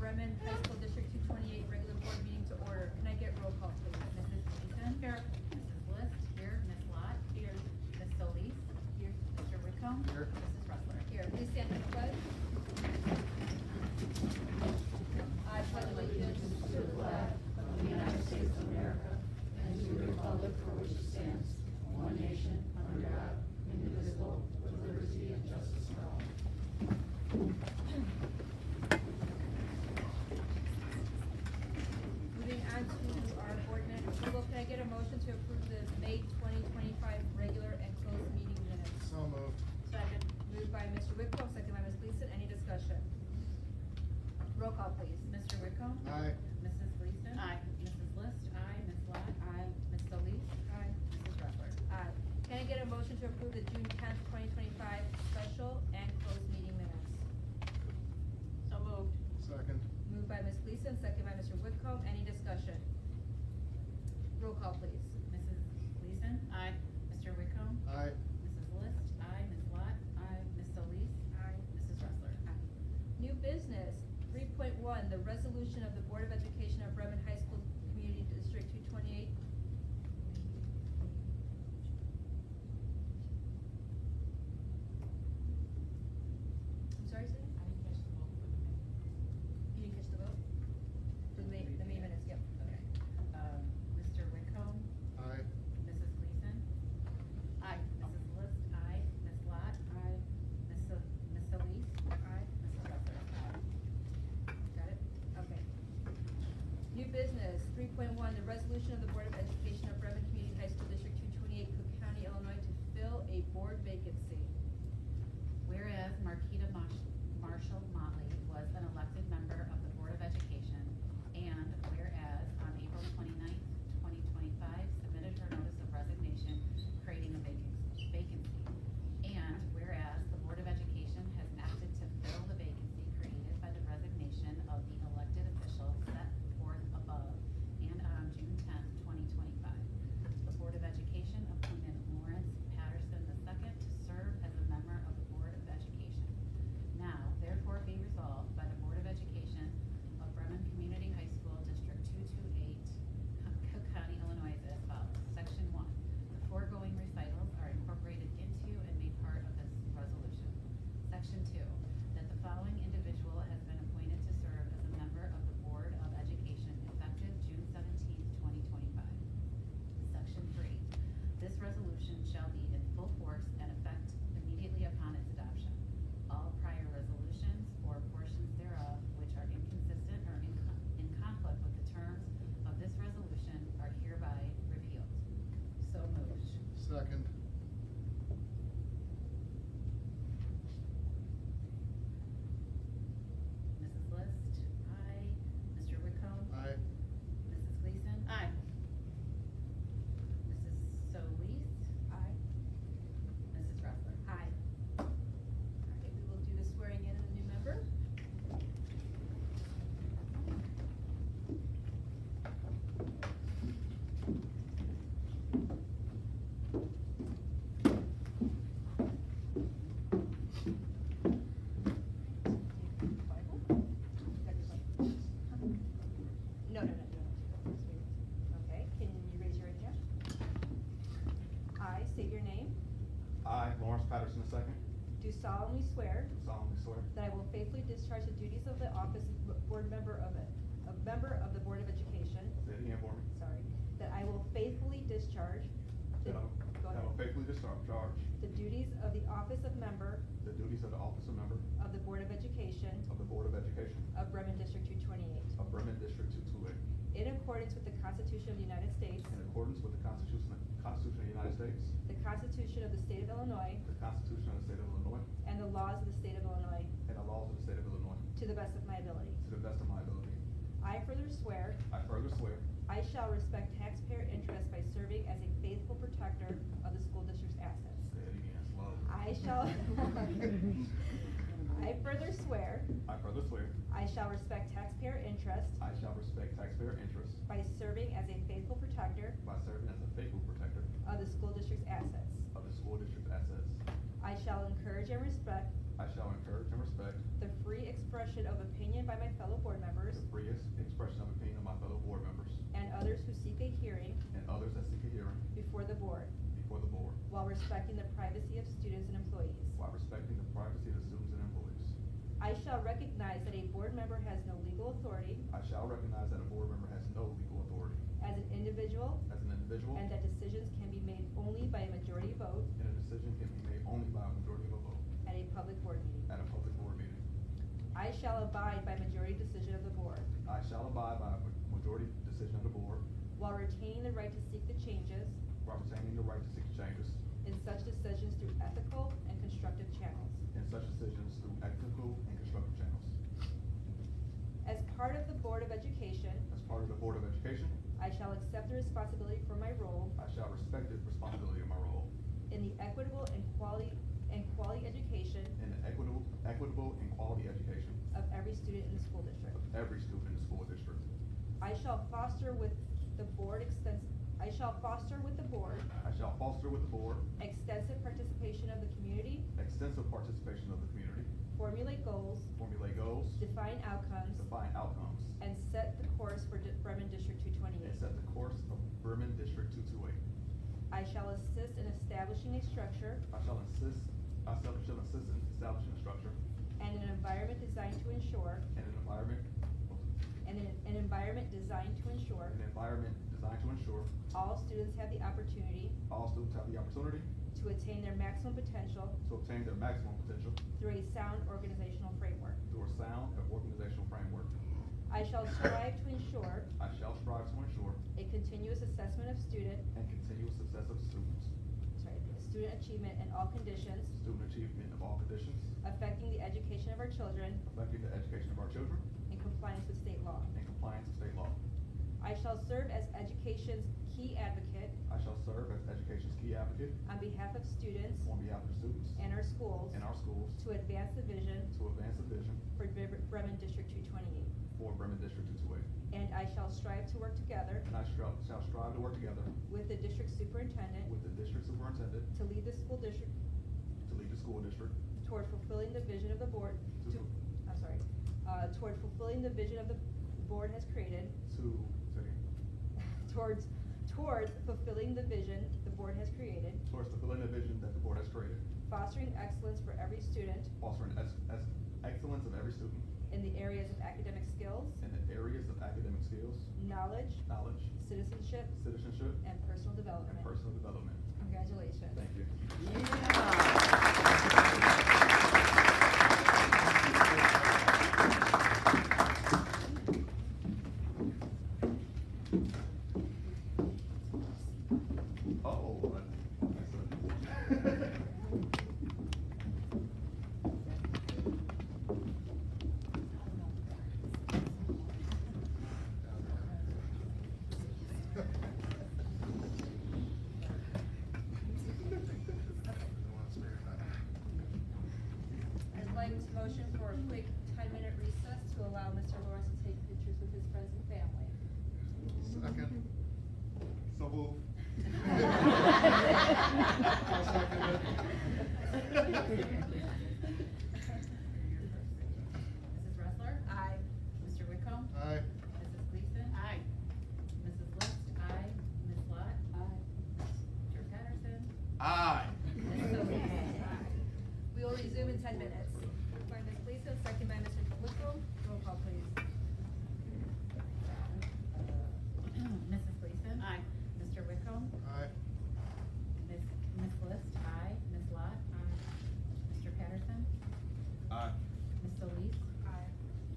Bremen High School District 228 regular board meeting to order. Can I get roll call, please? Mrs. Gleason? Here. Mrs. List? Here. Ms. Lot? Here. Ms. Solis? Here. Mr. Whitcomb? Here. Mrs. Ressler? Here, please stand for the pledge. I pledge allegiance To the flag of the United States of America and to the republic for which it stands, one nation, under God, indivisible, with liberty and justice for all. Moving on to our board minute approval, can I get a motion to approve the May 2025 regular and closed meeting minutes? So moved. Second. Moved by Mr. Whitcomb, second by Ms. Gleason. Any discussion? Roll call, please. Mr. Whitcomb? Aye. Mrs. Gleason? Aye. Mrs. List? Aye. Ms. Lot? Aye. Ms. Solis? Aye. Mrs. Ressler? Aye. Can I get a motion to approve the June 10th, 2025 special and closed meeting minutes? So moved. Second. Moved by Ms. Gleason, second by Mr. Whitcomb. Any discussion? Roll call, please. Mrs. Gleason? Aye. Mr. Whitcomb? Aye. Mrs. List? Aye. Ms. Lot? Aye. Ms. Solis? Aye. Mrs. Ressler? New business, 3.1, the resolution of the Board of Education of Bremen High School Community District 228. I'm sorry, sir? I didn't catch the vote for the minute. You didn't catch the vote? The May minutes, yep, okay. Mr. Whitcomb? Aye. Mrs. Gleason? Aye. Mrs. List? Aye. Ms. Lot? Aye. Ms. Solis? Aye. Mrs. Ressler? Got it? Okay. New business, 3.1, the resolution of the Board of Education of Bremen Community High School District 228, Cook County, Illinois, to fill a board vacancy. Whereas Marquita Marshall Motley was an elected member of the Board of Education, and whereas on April 29th, 2025, submitted her notice of resignation, creating a vacancy. And whereas the Board of Education has acted to fill the vacancy created by the resignation of the elected official set forth above and on June 10th, 2025. The Board of Education appointed Lawrence Patterson II to serve as a member of the Board of Education. Now, therefore be resolved by the Board of Education of Bremen Community High School District 228, Cook County, Illinois as follows. Section 1. The foregoing recitals are incorporated into and made part of this resolution. Section 2. That the following individual has been appointed to serve as a member of the Board of Education effective June 17th, 2025. Section 3. This resolution shall be in full force and effect immediately upon its adoption. All prior resolutions or portions thereof which are inconsistent or in conflict with the terms of this resolution are hereby repealed. So moved. Second. Mrs. List? Aye. Mr. Whitcomb? Aye. Mrs. Gleason? Aye. Mrs. Solis? Aye. Mrs. Ressler? Aye. All right, we will do the swearing in of the new member. No. Okay, can you raise your right hand? I state your name, I, Lawrence Patterson II, do solemnly swear do solemnly swear that I will faithfully discharge the duties of the office of board member of the Board of Education, say it again for me, sorry, that I will faithfully discharge the, that I go will ahead, faithfully discharge the duties of the office of member the duties of the office of member of the Board of Education of the Board of Education of Bremen District 228, of Bremen District 228, in accordance with the Constitution of the United States, in accordance with the Constitution of the United States, the Constitution of the State of Illinois, the Constitution of the State of Illinois, and the laws of the State of Illinois, and the laws of the State of Illinois, to the best of my ability. to the best of my ability. I further swear I further swear I shall respect taxpayer interests by serving as a faithful protector of the school district's assets. say it again slowly. I shall, I further swear I further swear I shall respect taxpayer interests I shall respect taxpayer interests by serving as a faithful protector by serving as a faithful protector of the school district's assets. of the school district's assets. I shall encourage and respect I shall encourage and respect the free expression of opinion by my fellow board members others who seek a hearing and others that seek a hearing before the board, while respecting the privacy of students and employees. respecting the privacy of the students and employees. I shall recognize that a board member has no legal authority I shall recognize that a board member has no legal authority as an individual, as an individual, and that decisions can be made only by a majority vote and a decision can be made only by a majority of a vote at a public board meeting. at a public board meeting. I shall abide by majority decision of the board, I shall abide by a majority decision of the board while retaining the right to seek the changes while retaining the right to seek changes in such decisions through ethical and constructive channels. in such decisions through ethical and constructive channels. As part of the Board of Education, As part of the Board of Education, I shall accept the responsibility for my role I shall respect the responsibility of my role in the equitable and quality education in the equitable and quality education of every student in the school district. of every student in the school district. I shall foster with the board extensive Extensive participation of the community, formulate goals, define outcomes, and set the course for Bremen District and 228. set the course of Bremen District 228. I shall assist in establishing a structure I shall assist in establishing a structure and an environment designed to ensure and an environment designed to ensure all students have the opportunity to attain their maximum potential through a sound organizational framework. through a sound and organizational framework. I shall strive to ensure I shall strive to ensure a continuous assessment of student achievement in all conditions student achievement of all conditions, affecting the education of our children affecting the education of our children, in compliance with state law. and compliance with state law. I shall serve as education's key advocate I shall serve as education's key advocate on behalf of students on behalf of the students and our schools in our schools to advance the vision to advance the vision for Bremen District 228. for Bremen District 228. And I shall strive to work together And I shall strive to work together with the district superintendent with the district superintendent to lead the school district toward fulfilling the vision of the board, toward fulfilling the vision of the board has created, towards fulfilling the vision the board has created, towards fulfilling the vision that the board has created, fostering excellence for every student fostering excellence of every student in the areas of academic skills, in the areas of academic skills, knowledge, citizenship, and personal development. and personal development. Congratulations. Thank you. I'd like to motion for a quick 10-minute recess to allow Mr. Lawrence to take pictures with his friends and family. Second. So move. Mrs. Ressler? Aye. Mr. Whitcomb? Aye. Mrs. Gleason? Aye. Mrs. List? Aye. Ms. Lot? Aye. Mr. Patterson? Aye. We will resume in 10 minutes. Moved by Ms. Gleason, second by Mr. Whitcomb. Roll call, please. Mrs. Gleason? Aye. Mr. Whitcomb? Aye. Ms. List? Aye. Ms. Lot? Aye. Mr. Patterson? Aye. Ms. Solis? Aye.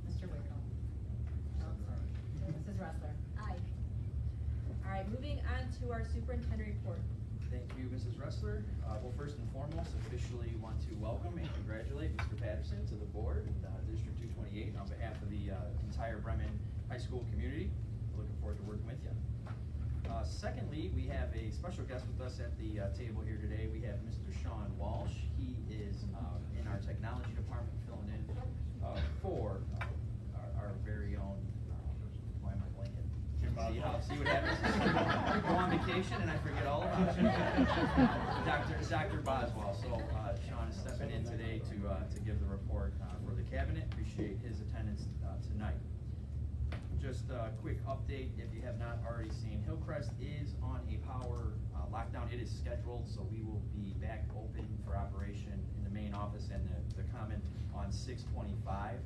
Mr. Whitcomb? Oh, sorry. Mrs. Ressler? Aye. All right, moving on to our superintendent report. Thank you, Mrs. Ressler. Well, first and foremost, officially want to welcome and congratulate Mr. Patterson to the board, District 228, on behalf of the entire Bremen High School community. Looking forward to working with you. Secondly, we have a special guest with us at the table here today. We have Mr. Sean Walsh. He is in our technology department filling in for our very own, why am I blanking? See what happens? Go on vacation and I forget all about you. Dr. Boswell. So Sean is stepping in today to give the report for the cabinet. Appreciate his attendance tonight. Just just a quick update, if you have not already seen, Hillcrest is on a power lockdown. It is scheduled, so we will be back open for operation in the main office and the common on 6/25.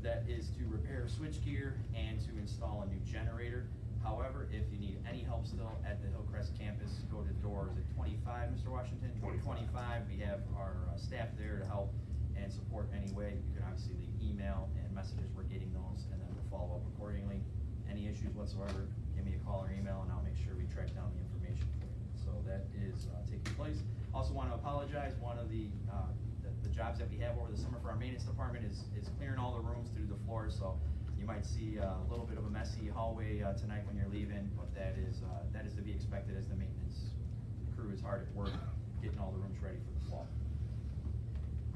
That is to repair switchgear and to install a new generator. However, if you need any help still at the Hillcrest campus, go to doors at 25, Mr. Washington? 25, we have our staff there to help and support any way. You can obviously leave email and messages, we're getting those, and then we'll follow up accordingly. Any issues whatsoever, give me a call or email, and I'll make sure we track down the information for you. So that is taking place. Also want to apologize, one of the jobs that we have over the summer for our maintenance department is clearing all the rooms through the floors, so you might see a little bit of a messy hallway tonight when you're leaving, but that is to be expected as the maintenance crew is hard at work getting all the rooms ready for the fall.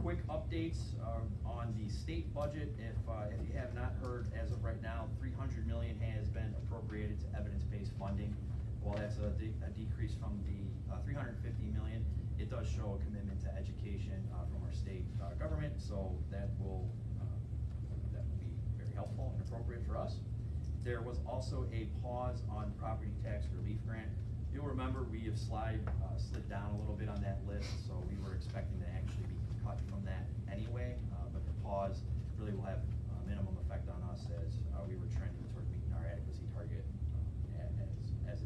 Quick updates on the state budget. If you have not heard, as of right now, $300 million has been appropriated to evidence-based funding. While that's a decrease from the $350 million, it does show a commitment to education from our state government, so that will be very helpful and appropriate for us. There was also a pause on property tax relief grant. You'll remember we have slid down a little bit on that list, so we were expecting to actually be cut from that anyway, but the pause really will have a minimum effect on us as we were trending toward meeting our adequacy target as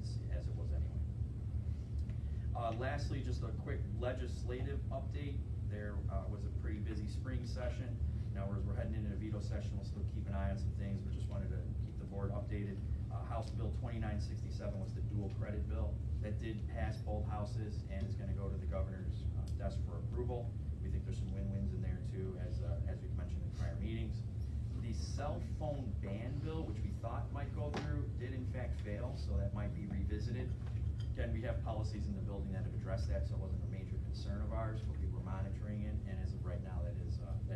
it was anyway. Lastly, just a quick legislative update. There was a pretty busy spring session. Now as we're heading into the veto session, we'll still keep an eye on some things, but just wanted to keep the board updated. House Bill 2967 was the dual credit bill. That did pass both houses and is gonna go to the governor's desk for approval. We think there's some win-wins in there too, as we've mentioned in prior meetings. The cell phone ban bill, which we thought might go through, did in fact fail, so that might be revisited. Again, we have policies in the building that have addressed that, so it wasn't a major concern of ours, but we were monitoring it, and as of right now, that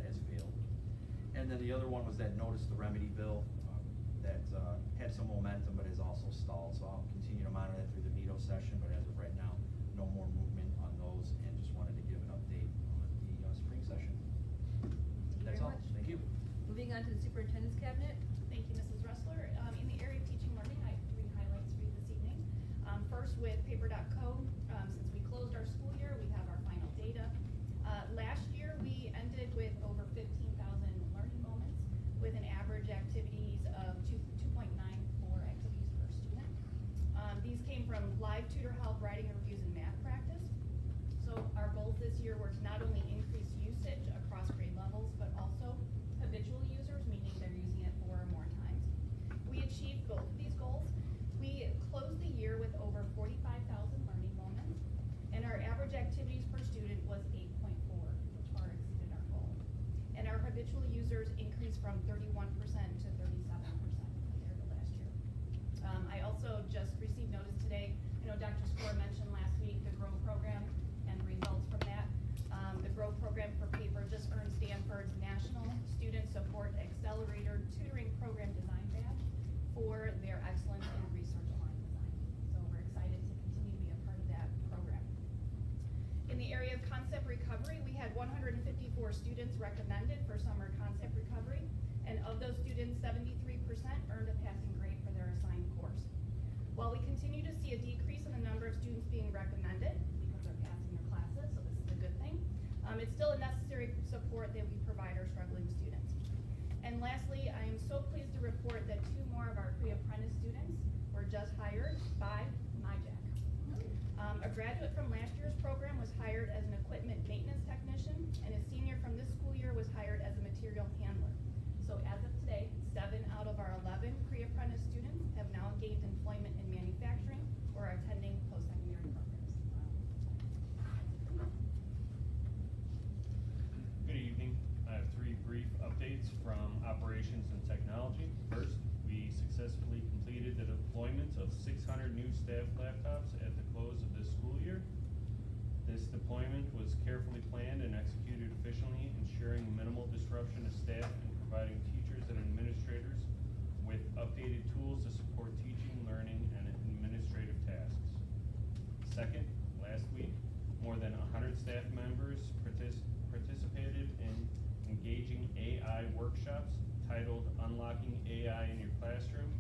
has failed. And then the other one was that notice the remedy bill that had some momentum, but has also stalled. So I'll continue to monitor that through the veto session, but as of right now, no more movement on those, and just wanted to give an update on the spring session. That's all. Thank you. Moving on to the superintendent's cabinet. Thank you, Mrs. Ressler. In the area of teaching and learning, I have 3 highlights for you this evening. First, with paper.co, since we closed our school year, we have our final data. Last year, we ended with over 15,000 learning moments, with an average activities of 2.94 activities per student. These came from live tutor help, writing and reviews, and math practice. So our goals this year were to not only increase usage across grade levels, but also habitual users, meaning they're using it 4 or more times. We achieved both of these goals. We closed the year with over 45,000 learning moments, and our average activities per student was 8.4, which far exceeded our goal. And our habitual users increased from 31% to 37% compared to last year. I also just received notice today, I know Dr. Skor mentioned last week the GROW program and the results from that. The GROW program for paper just earned Stanford's National Student Support Accelerator Tutoring Program Design Badge for their excellence in research-aligned design. So we're excited to continue to be a part of that program. In the area of concept recovery, we had 154 students recommended for summer concept recovery, and of those students, 73% earned a passing grade for their assigned course. While we continue to see a decrease in the number of students being recommended, because they're passing their classes, so this is a good thing, it's still a necessary support that we provide our struggling students. And lastly, I am so pleased to report that 2 more of our pre-apprentice students were just hired by MyJack. A graduate from last year's program was hired as an equipment maintenance technician, and a senior from this school year was hired as a material handler. So as of today, 7 out of our 11 pre-apprentice students have now gained employment in manufacturing or are attending post-secondary programs. Good evening. I have 3 brief updates from operations and technology. First, we successfully completed the deployment of 600 new staff laptops at the close of this school year. This deployment was carefully planned and executed efficiently, ensuring minimal disruption to staff and providing teachers and administrators with updated tools to support teaching, learning, and administrative tasks. Second, last week, more than 100 staff members participated in engaging AI workshops titled Unlocking AI in Your Classroom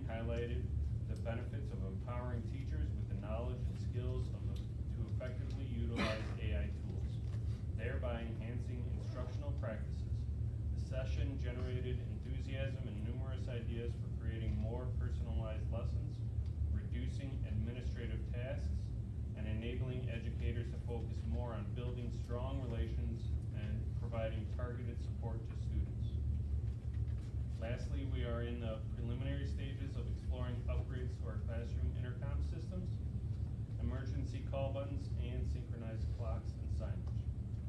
highlighted the benefits of empowering teachers with the knowledge and skills to effectively utilize AI tools, thereby enhancing instructional practices. The session generated enthusiasm and numerous ideas for creating more personalized lessons, reducing administrative tasks, and enabling educators to focus more on building strong relations and providing targeted support to students. Lastly, we are in the preliminary stages of exploring upgrades to our classroom intercom systems, emergency call buttons, and synchronized clocks and signage.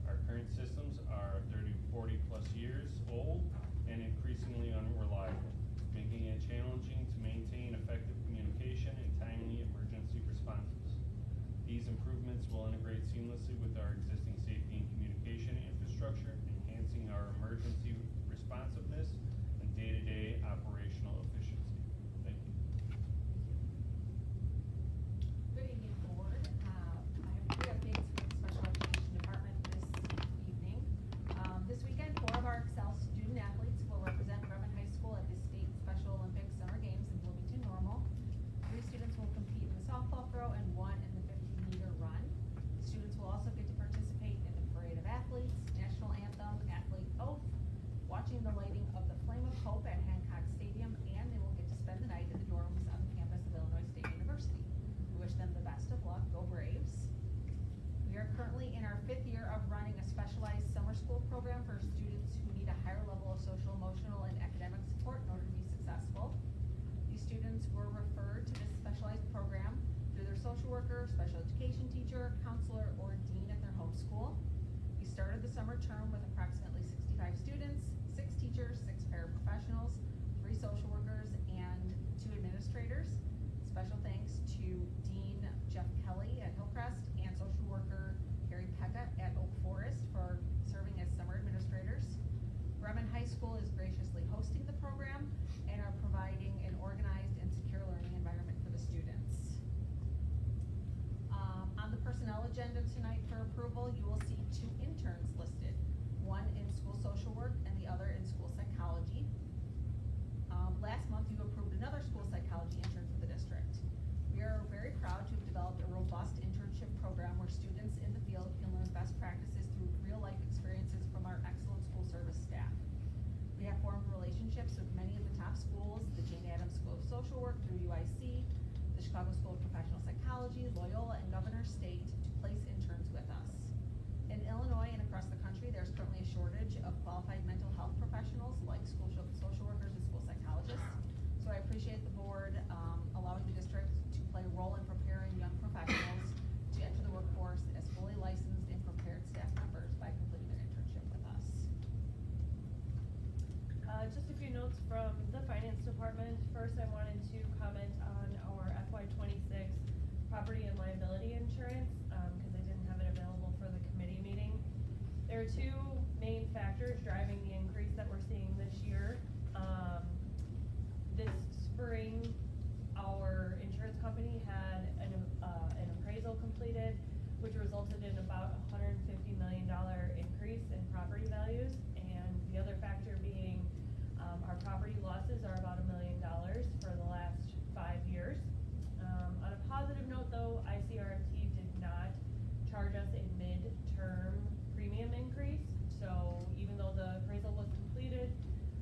Our current systems are 30 to 40 plus years old and increasingly unreliable, making it challenging to maintain effective communication and timely emergency responses. These improvements will integrate seamlessly with our existing safety and communication infrastructure, enhancing our emergency responsiveness and day-to-day operational efficiency. Thank you. Good evening, board. I have 3 updates from the Special Education Department this evening. This weekend, 4 of our Excel student athletes will represent Bremen High School at the State Special Olympics Summer Games in Bloomington Normal. 3 students will compete in the softball throw and 1 in the 15-meter run. The students will also get to participate in the Parade of Athletes, National Anthem, Athlete Oath, watching the lighting of the Flame of Hope at Hancock Stadium, and they will get to spend the night in the dorms on the campus of Illinois State University. We wish them the best of luck. Go Braves. We are currently in our 5th year of running a specialized summer school program for students who need a higher level of social, emotional, and academic support in order to be successful. These students were referred to this specialized program through their social worker, special education teacher, counselor, or dean at their home school. We started the summer term with approximately 65 students, 6 teachers, 6 paraprofessionals, 3 social workers, and 2 administrators. Special thanks to Dean Jeff Kelly at Hillcrest and social worker Harry Pekka at Oak Forest for serving as summer administrators. Bremen High School is graciously hosting the program and are providing an organized and secure learning environment for the students. On the personnel agenda tonight for approval, you will see 2 interns listed, one in school social work and the other in school psychology. Last month you approved another school psychology intern for the district. We are very proud to have developed a robust internship program where students in the field can learn best practices through real life experiences from our excellent school service staff. We have formed relationships with many of the top schools, the Jane Addams School of Social Work through UIC, the Chicago School of Professional Psychology, Loyola, and Governor State to place interns with us. In Illinois and across the country, there's currently a shortage of qualified mental health professionals like school social workers and school psychologists. So I appreciate the board allowing the district to play a role in preparing young professionals to enter the workforce as fully licensed and prepared staff members by completing their internship with us. Just a few notes from the finance department. First, I wanted to comment on our FY26 property and liability insurance, because I didn't have it available for the committee meeting. There are 2 main factors driving the increase that we're seeing this year. This spring, our insurance company had an appraisal completed, which resulted in about $150 million increase in property values, and the other factor being our property losses are about $1 million for the last 5 years. On a positive note though, ICRMT did not charge us a mid-term premium increase, so even though the appraisal was completed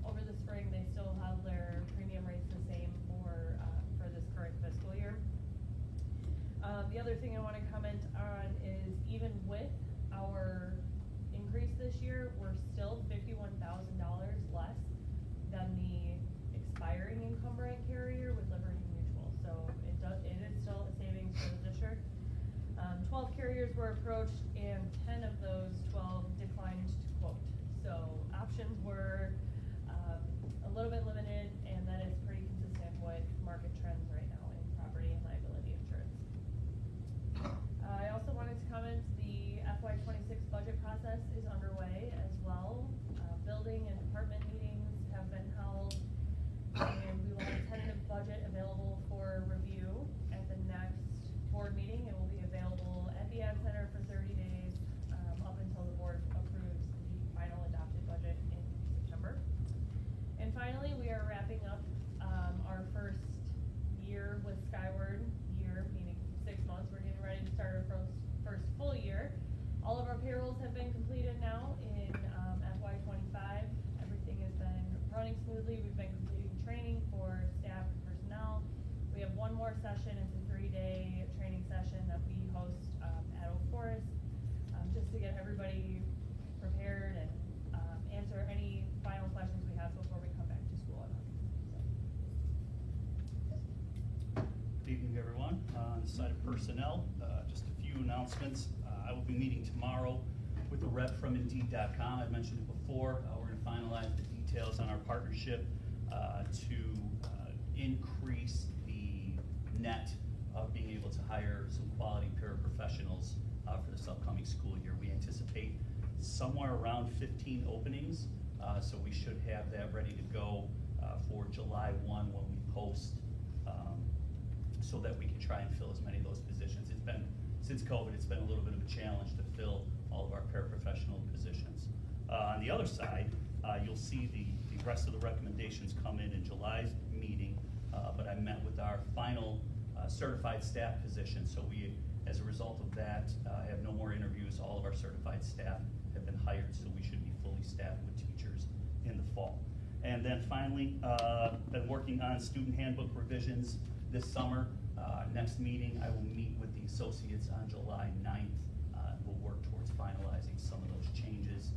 over the spring, they still held their premium rates the same for this current fiscal year. The other thing I want to comment on is even with our increase this year, we're still $51,000 less than the expiring encumbrance carrier with Liberty Mutual. So it is still a savings for the district. 12 carriers were approached and 10 of those 12 declined to quote. So options were a little bit limited, and that is pretty consistent with market trends right now in property and liability insurance. I also wanted to comment the FY26 budget process is underway as well. Building and department meetings have been held, and we will have a tentative budget available for review at the next board meeting. It will be available at the Ad Center for 30 days up until the board approves the final adopted budget in September. And finally, we are smoothly. We've been completing training for staff and personnel. We have one more session. It's a 3-day training session that we host at Oak Forest, just to get everybody prepared and answer any final questions we have before we come back to school on August. Good evening, everyone. On the side of personnel, just a few announcements. I will be meeting tomorrow with the rep from Indeed.com. I mentioned it before. We're going to finalize the details on our partnership to increase the net of being able to hire some quality paraprofessionals for this upcoming school year. We anticipate somewhere around 15 openings, so we should have that ready to go for July 1 when we post, so that we can try and fill as many of those positions. It's been, since COVID, it's been a little bit of a challenge to fill all of our paraprofessional positions. On the other side, you'll see the rest of the recommendations come in July's meeting, but I met with our final certified staff position, so we, as a result of that, have no more interviews. All of our certified staff have been hired, so we should be fully staffed with teachers in the fall. And then finally, been working on student handbook revisions this summer. Next meeting, I will meet with the associates on July 9th. We'll work towards finalizing some of those changes.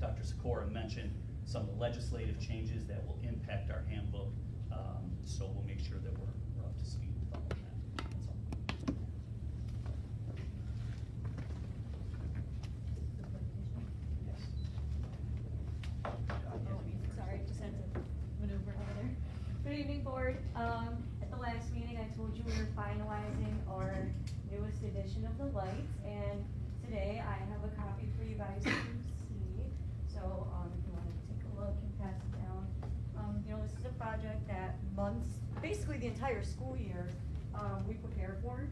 Dr. Sikora mentioned some of the legislative changes that will impact our handbook, so we'll make sure that we're up to speed with all of that. That's all. Yes. Sorry, just had to maneuver over there. Good evening, board. At the last meeting, I told you we were finalizing our newest edition of the lights, and today I have a copy for you guys to see. So, if you want to take a look and pass it down. This is a project that months, basically the entire school year, we prepare for.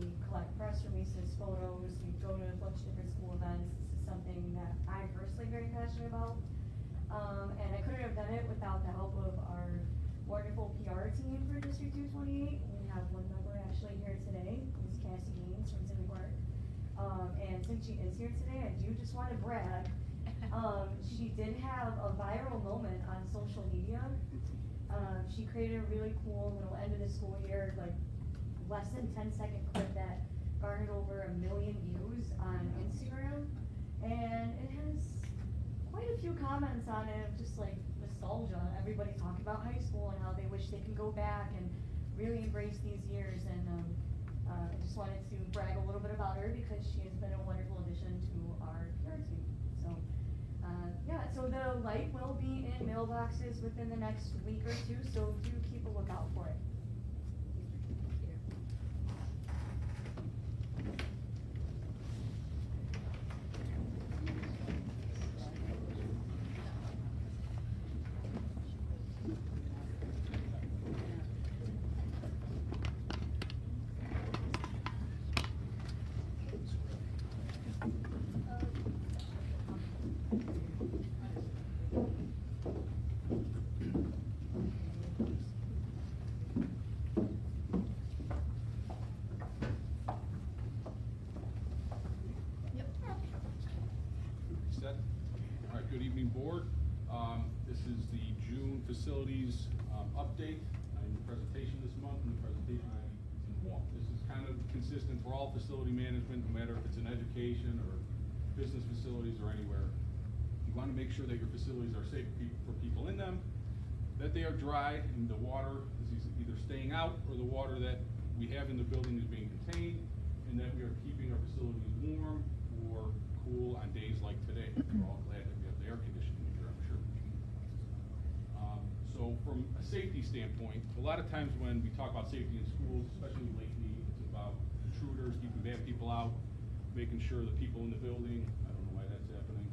We collect press releases, photos, we go to a bunch of different school events. This is something that I'm personally very passionate about. And I couldn't have done it without the help of our wonderful PR team for District 228. We have one member actually here today, Ms. Cassie Gaines from City Park. And since she is here today, I do just want to brag. She did have a viral moment on social media. She created a really cool little end of the school year, like less than 10-second clip that garnered over 1 million views on Instagram. And it has quite a few comments on it of just like nostalgia. Everybody talking about high school and how they wish they could go back and really embrace these years. And I just wanted to brag a little bit about her because she has been a wonderful addition to our PR team. So yeah, so the light will be in mailboxes within the next week or two, so do keep a lookout for it. Set. All right, good evening, board. This is the June facilities update. And the presentation this month and the presentation in Warm. This is kind of consistent for all facility management, no matter if it's in education or business facilities or anywhere. You want to make sure that your facilities are safe for people in them, that they are dry, and the water is either staying out or the water that we have in the building is being contained, and that we are keeping our facilities warm or cool on days like today. We're all glad that we have the air conditioning here, I'm sure. So from a safety standpoint, a lot of times when we talk about safety in schools, especially lately, it's about intruders, keeping bad people out, making sure the people in the building, I don't know why that's happening.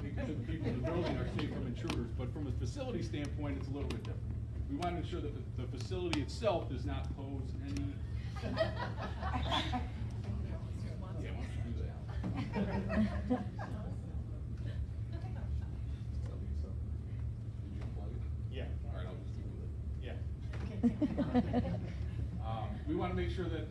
Making sure the people in the building are safe from intruders, but from a facility standpoint, it's a little bit different. We want to ensure that the facility itself does not pose any. Yeah, why don't you do that? Did you unplug it? Yeah. All right, I'll just do it. Yeah. We want to make sure that.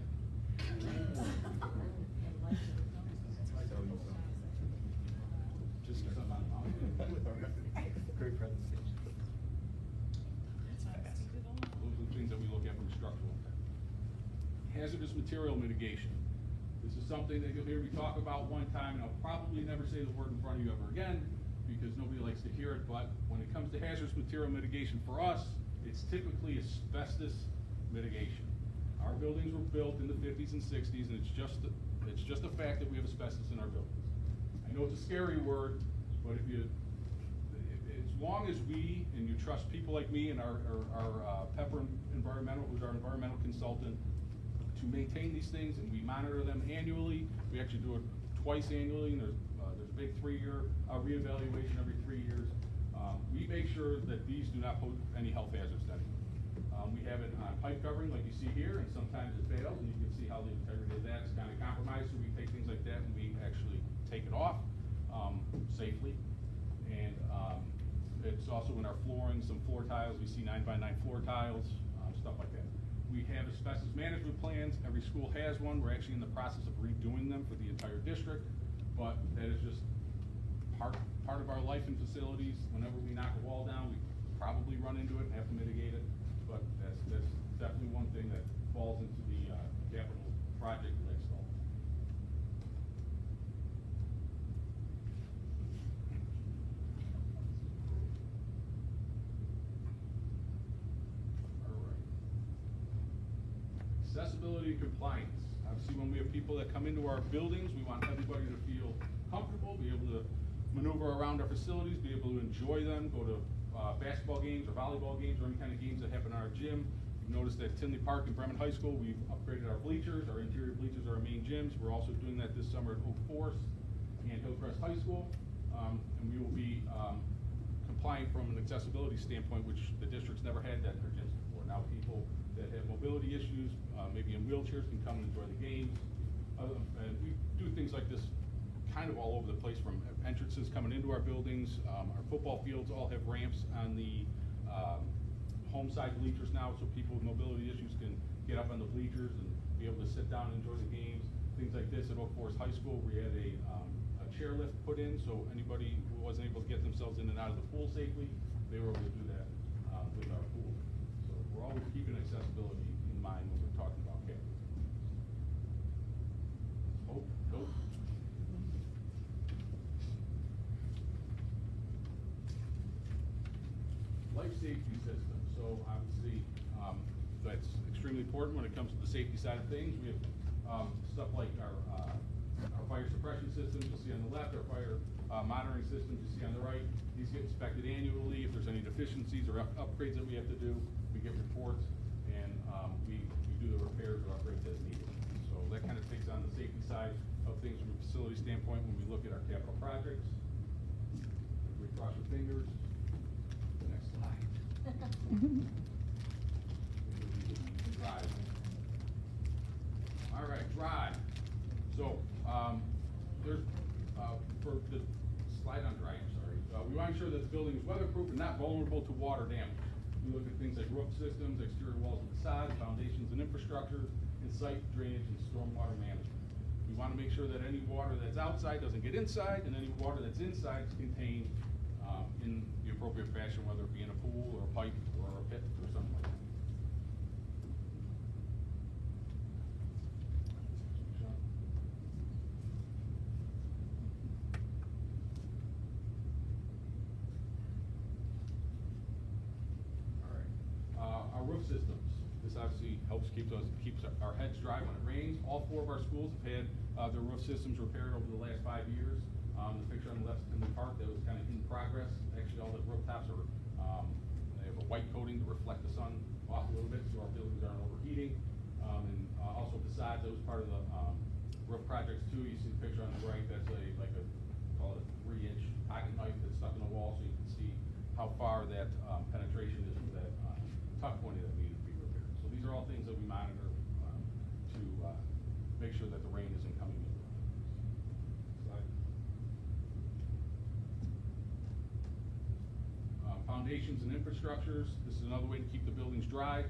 hazardous material mitigation. This is something that you'll hear me talk about one time, and I'll probably never say the word in front of you ever again, because nobody likes to hear it, but when it comes to hazardous material mitigation for us, it's typically asbestos mitigation. Our buildings were built in the 50s and 60s, and it's just a fact that we have asbestos in our buildings. I know it's a scary word, but as long as we, and you trust people like me and our Pepper Environmental, who's our environmental consultant, to maintain these things, and we monitor them annually. We actually do it twice annually, and there's a big 3-year reevaluation every 3 years. We make sure that these do not pose any health hazards to anyone. We have it on pipe covering, like you see here, and sometimes it fails, and you can see how the integrity of that is kind of compromised, so we take things like that and we actually take it off safely. And it's also in our flooring, some floor tiles, we see 9x9 floor tiles, stuff like that. We have asbestos management plans. Every school has one. We're actually in the process of redoing them for the entire district, but that is just part of our life in facilities. Whenever we knock a wall down, we probably run into it and have to mitigate it, but that's definitely one thing that falls into the capital project list. Accessibility and compliance. Obviously, when we have people that come into our buildings, we want everybody to feel comfortable, be able to maneuver around our facilities, be able to enjoy them, go to basketball games or volleyball games or any kind of games that happen in our gym. You've noticed at Tinley Park and Bremen High School, we've upgraded our bleachers. Our interior bleachers are our main gyms. We're also doing that this summer at Oak Forest and Hillcrest High School. And we will be complying from an accessibility standpoint, which the district's never had that in their gyms before. Now people that have mobility issues, maybe in wheelchairs, can come and enjoy the games. And we do things like this kind of all over the place, from entrances coming into our buildings. Our football fields all have ramps on the home side bleachers now, so people with mobility issues can get up on the bleachers and be able to sit down and enjoy the games. Things like this at Oak Forest High School, we had a chairlift put in, so anybody who wasn't able to get themselves in and out of the pool safely, they were able to do that with our pool. So we're always keeping accessibility in mind when we're talking about capital. Nope. Life safety system. So obviously, that's extremely important when it comes to the safety side of things. We have stuff like our fire suppression systems, you'll see on the left, our fire monitoring systems, you see on the right. These get inspected annually. If there's any deficiencies or upgrades that we have to do, we get reports, and we do the repairs or upgrades as needed. So that kind of takes on the safety side of things from a facility standpoint when we look at our capital projects. We cross our fingers. Next slide. Drive. All right, drive. So there's for the slide on dry, I'm sorry. We want to ensure that the building is weatherproof and not vulnerable to water damage. We look at things like roof systems, exterior walls and facades, foundations and infrastructure, and site drainage and stormwater management. We want to make sure that any water that's outside doesn't get inside, and any water that's inside is contained in the appropriate fashion, whether it be in a pool or a pipe or a pit or something like that. Our roof systems. This obviously helps keeps our heads dry when it rains. All 4 of our schools have had their roof systems repaired over the last 5 years. The picture on the left is in the park that was kind of in progress. Actually, all the rooftops are they have a white coating to reflect the sun off a little bit, so our buildings aren't overheating. And also facades, that was part of the roof projects too. You see the picture on the right. That's call it a 3-inch pocket knife that's stuck in the wall, so you can see how far that penetration is with that tuck pointing that needed to be repaired. So these are all things that we monitor to make sure that the rain isn't coming in. Slide. Foundations and infrastructures. This is another way to keep the buildings dry.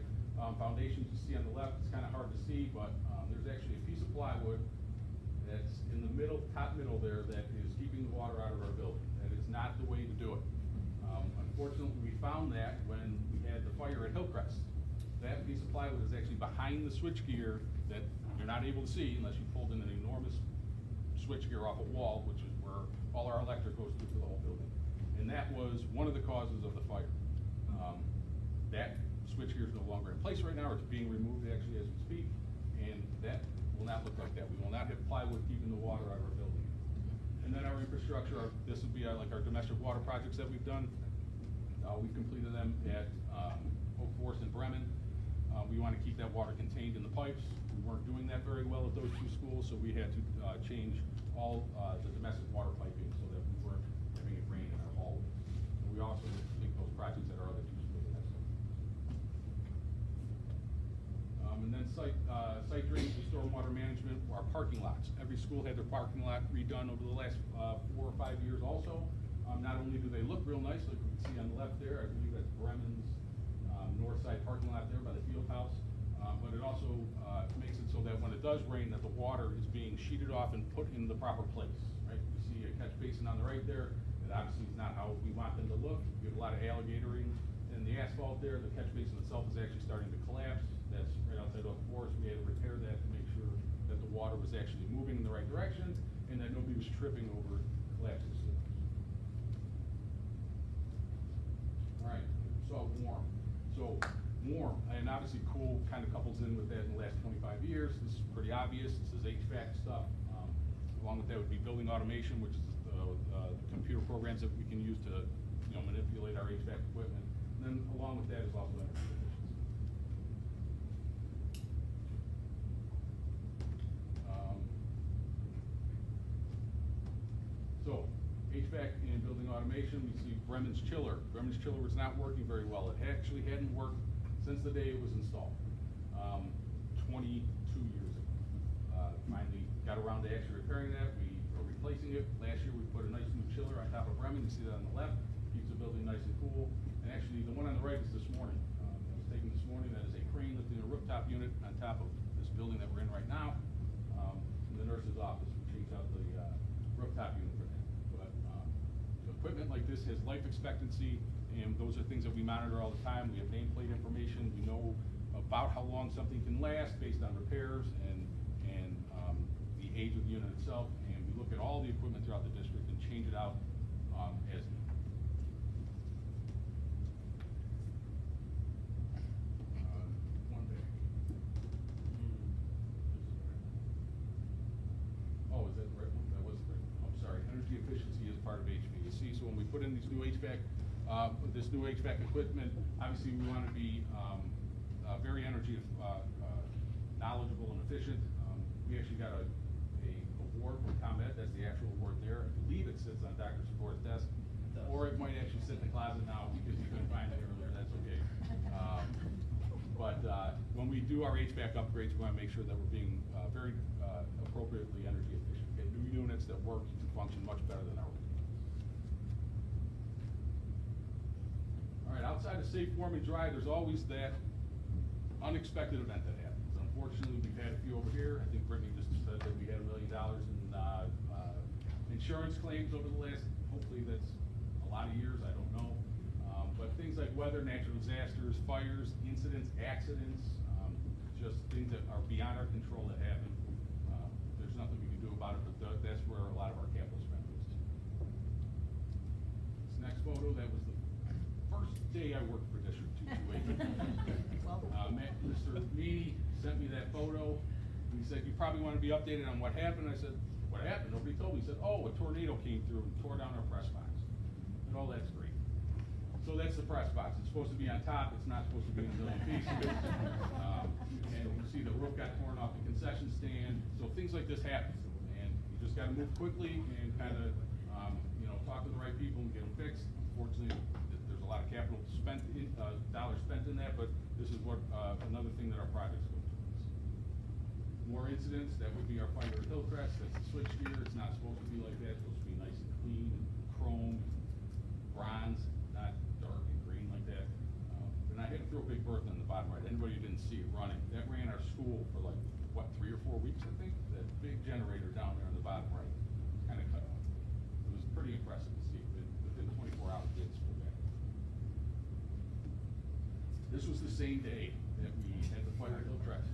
Foundations you see on the left, it's kind of hard to see, but there's actually a piece of plywood that's in the middle, top middle there, that is keeping the water out of our building. That is not the way to do it. Unfortunately, we found that when we had the fire at Hillcrest. That piece of plywood is actually behind the switchgear that you're not able to see unless you pulled in an enormous switchgear off a wall, which is where all our electric goes through to the whole building. And that was one of the causes of the fire. That switchgear is no longer in place right now, or it's being removed actually as we speak, and that will not look like that. We will not have plywood keeping the water out of our building. And then our infrastructure, this would be like our domestic water projects that we've done. We've completed them at Oak Forest and Bremen. We want to keep that water contained in the pipes. We weren't doing that very well at those two schools, so we had to change all the domestic water piping so that we weren't having it rain in our hallways. And we also complete those projects at our other two schools. And then site drainage and stormwater management, our parking lots. Every school had their parking lot redone over the last 4 or 5 years also. Not only do they look real nice, like you can see on the left there, I believe that's Bremen's north side parking lot there by the field house, but it also makes it so that when it does rain, that the water is being sheeted off and put in the proper place, right? You see a catch basin on the right there. It obviously is not how we want them to look. We have a lot of alligatoring in the asphalt there. The catch basin itself is actually starting to collapse. That's right outside Oak Forest. We had to repair that to make sure that the water was actually moving in the right direction and that nobody was tripping over collapsing systems. All right, so warm. So warm, and obviously cool kind of couples in with that in the last 25 years. This is pretty obvious. This is HVAC stuff. Along with that would be building automation, which is the computer programs that we can use to, manipulate our HVAC equipment. And then along with that is also energy efficiency. So HVAC and building automation, we see Bremen's chiller. Bremen's chiller was not working very well. It actually hadn't worked since the day it was installed, 22 years ago. Finally got around to actually repairing that. We are replacing it. Last year we put a nice new chiller on top of Bremen. You see that on the left. Keeps the building nice and cool. And actually the one on the right is this morning. That was taken this morning. That is a crane lifting a rooftop unit on top of this building that we're in right now. In the nurse's office, we changed out the rooftop unit for that. Equipment like this has life expectancy, and those are things that we monitor all the time. We have nameplate information. We know about how long something can last based on repairs and the age of the unit itself, and we look at all the equipment throughout the district and change it out as needed. One bag. Oh, is that the right one? That was the right one. I'm sorry. Energy efficiency is part of HVAC. So when we put in these new HVAC, this new HVAC equipment, obviously we want to be very energy knowledgeable and efficient. We actually got a award from ComEd. That's the actual award there. I believe it sits on Dr. Sephor's desk, or it might actually sit in the closet now because you couldn't find it earlier. That's okay. But when we do our HVAC upgrades, we want to make sure that we're being very appropriately energy efficient. Get new units that work and function much better than our old units. All right, outside of safe, warm, and dry, there's always that unexpected event that happens. Unfortunately, we've had a few over here. I think Brittany just said that we had $1 million in insurance claims over the last, hopefully that's a lot of years, I don't know. But things like weather, natural disasters, fires, incidents, accidents, just things that are beyond our control that happen. There's nothing we can do about it, but that's where a lot of our capital spend goes to. This next photo, that was the first day I worked for District 228. Mr. Meany sent me that photo. He said, you probably want to be updated on what happened. I said, what happened? Nobody told me. He said, oh, a tornado came through and tore down our press box. And oh, that's great. So that's the press box. It's supposed to be on top. It's not supposed to be in a million pieces. And you can see the roof got torn off the concession stand. So things like this happen. And you just got to move quickly and kind of, talk to the right people and get them fixed. Unfortunately, there's a lot of capital spent, dollars spent in that, but this is what another thing that our projects go towards. More incidents, that would be our fire at Hillcrest. That's the switchgear. It's not supposed to be like that. It's supposed to be nice and clean, and chrome, bronze, not dark and green like that. And I had to throw Big Bertha in the bottom right. Anybody who didn't see it running, that ran our school for like, 3 or 4 weeks, I think? That big generator down there on the bottom right, kind of cut off. It was pretty impressive to see. Within 24 hours, it did school back. This was the same day that we had the fire at Hillcrest.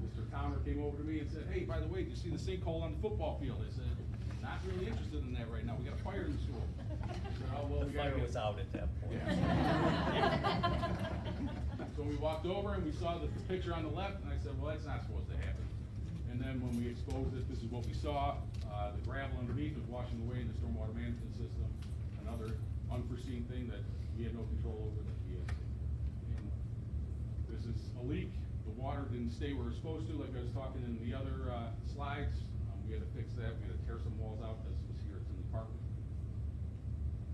This Mr. Towner came over to me and said, hey, by the way, did you see the sinkhole on the football field? I said, not really interested in that right now, we got a fire in the school. I said, oh, well, The we gotta fire get- was out at that point. So we walked over and we saw the picture on the left, and I said, well, that's not supposed to happen. And then when we exposed it, this is what we saw. The gravel underneath was washing away in the stormwater management system. Another unforeseen thing that we had no control over that we had. And this is a leak. The water didn't stay where it was supposed to, like I was talking in the other slides. We had to fix that. We had to tear some walls out. This was here at the park.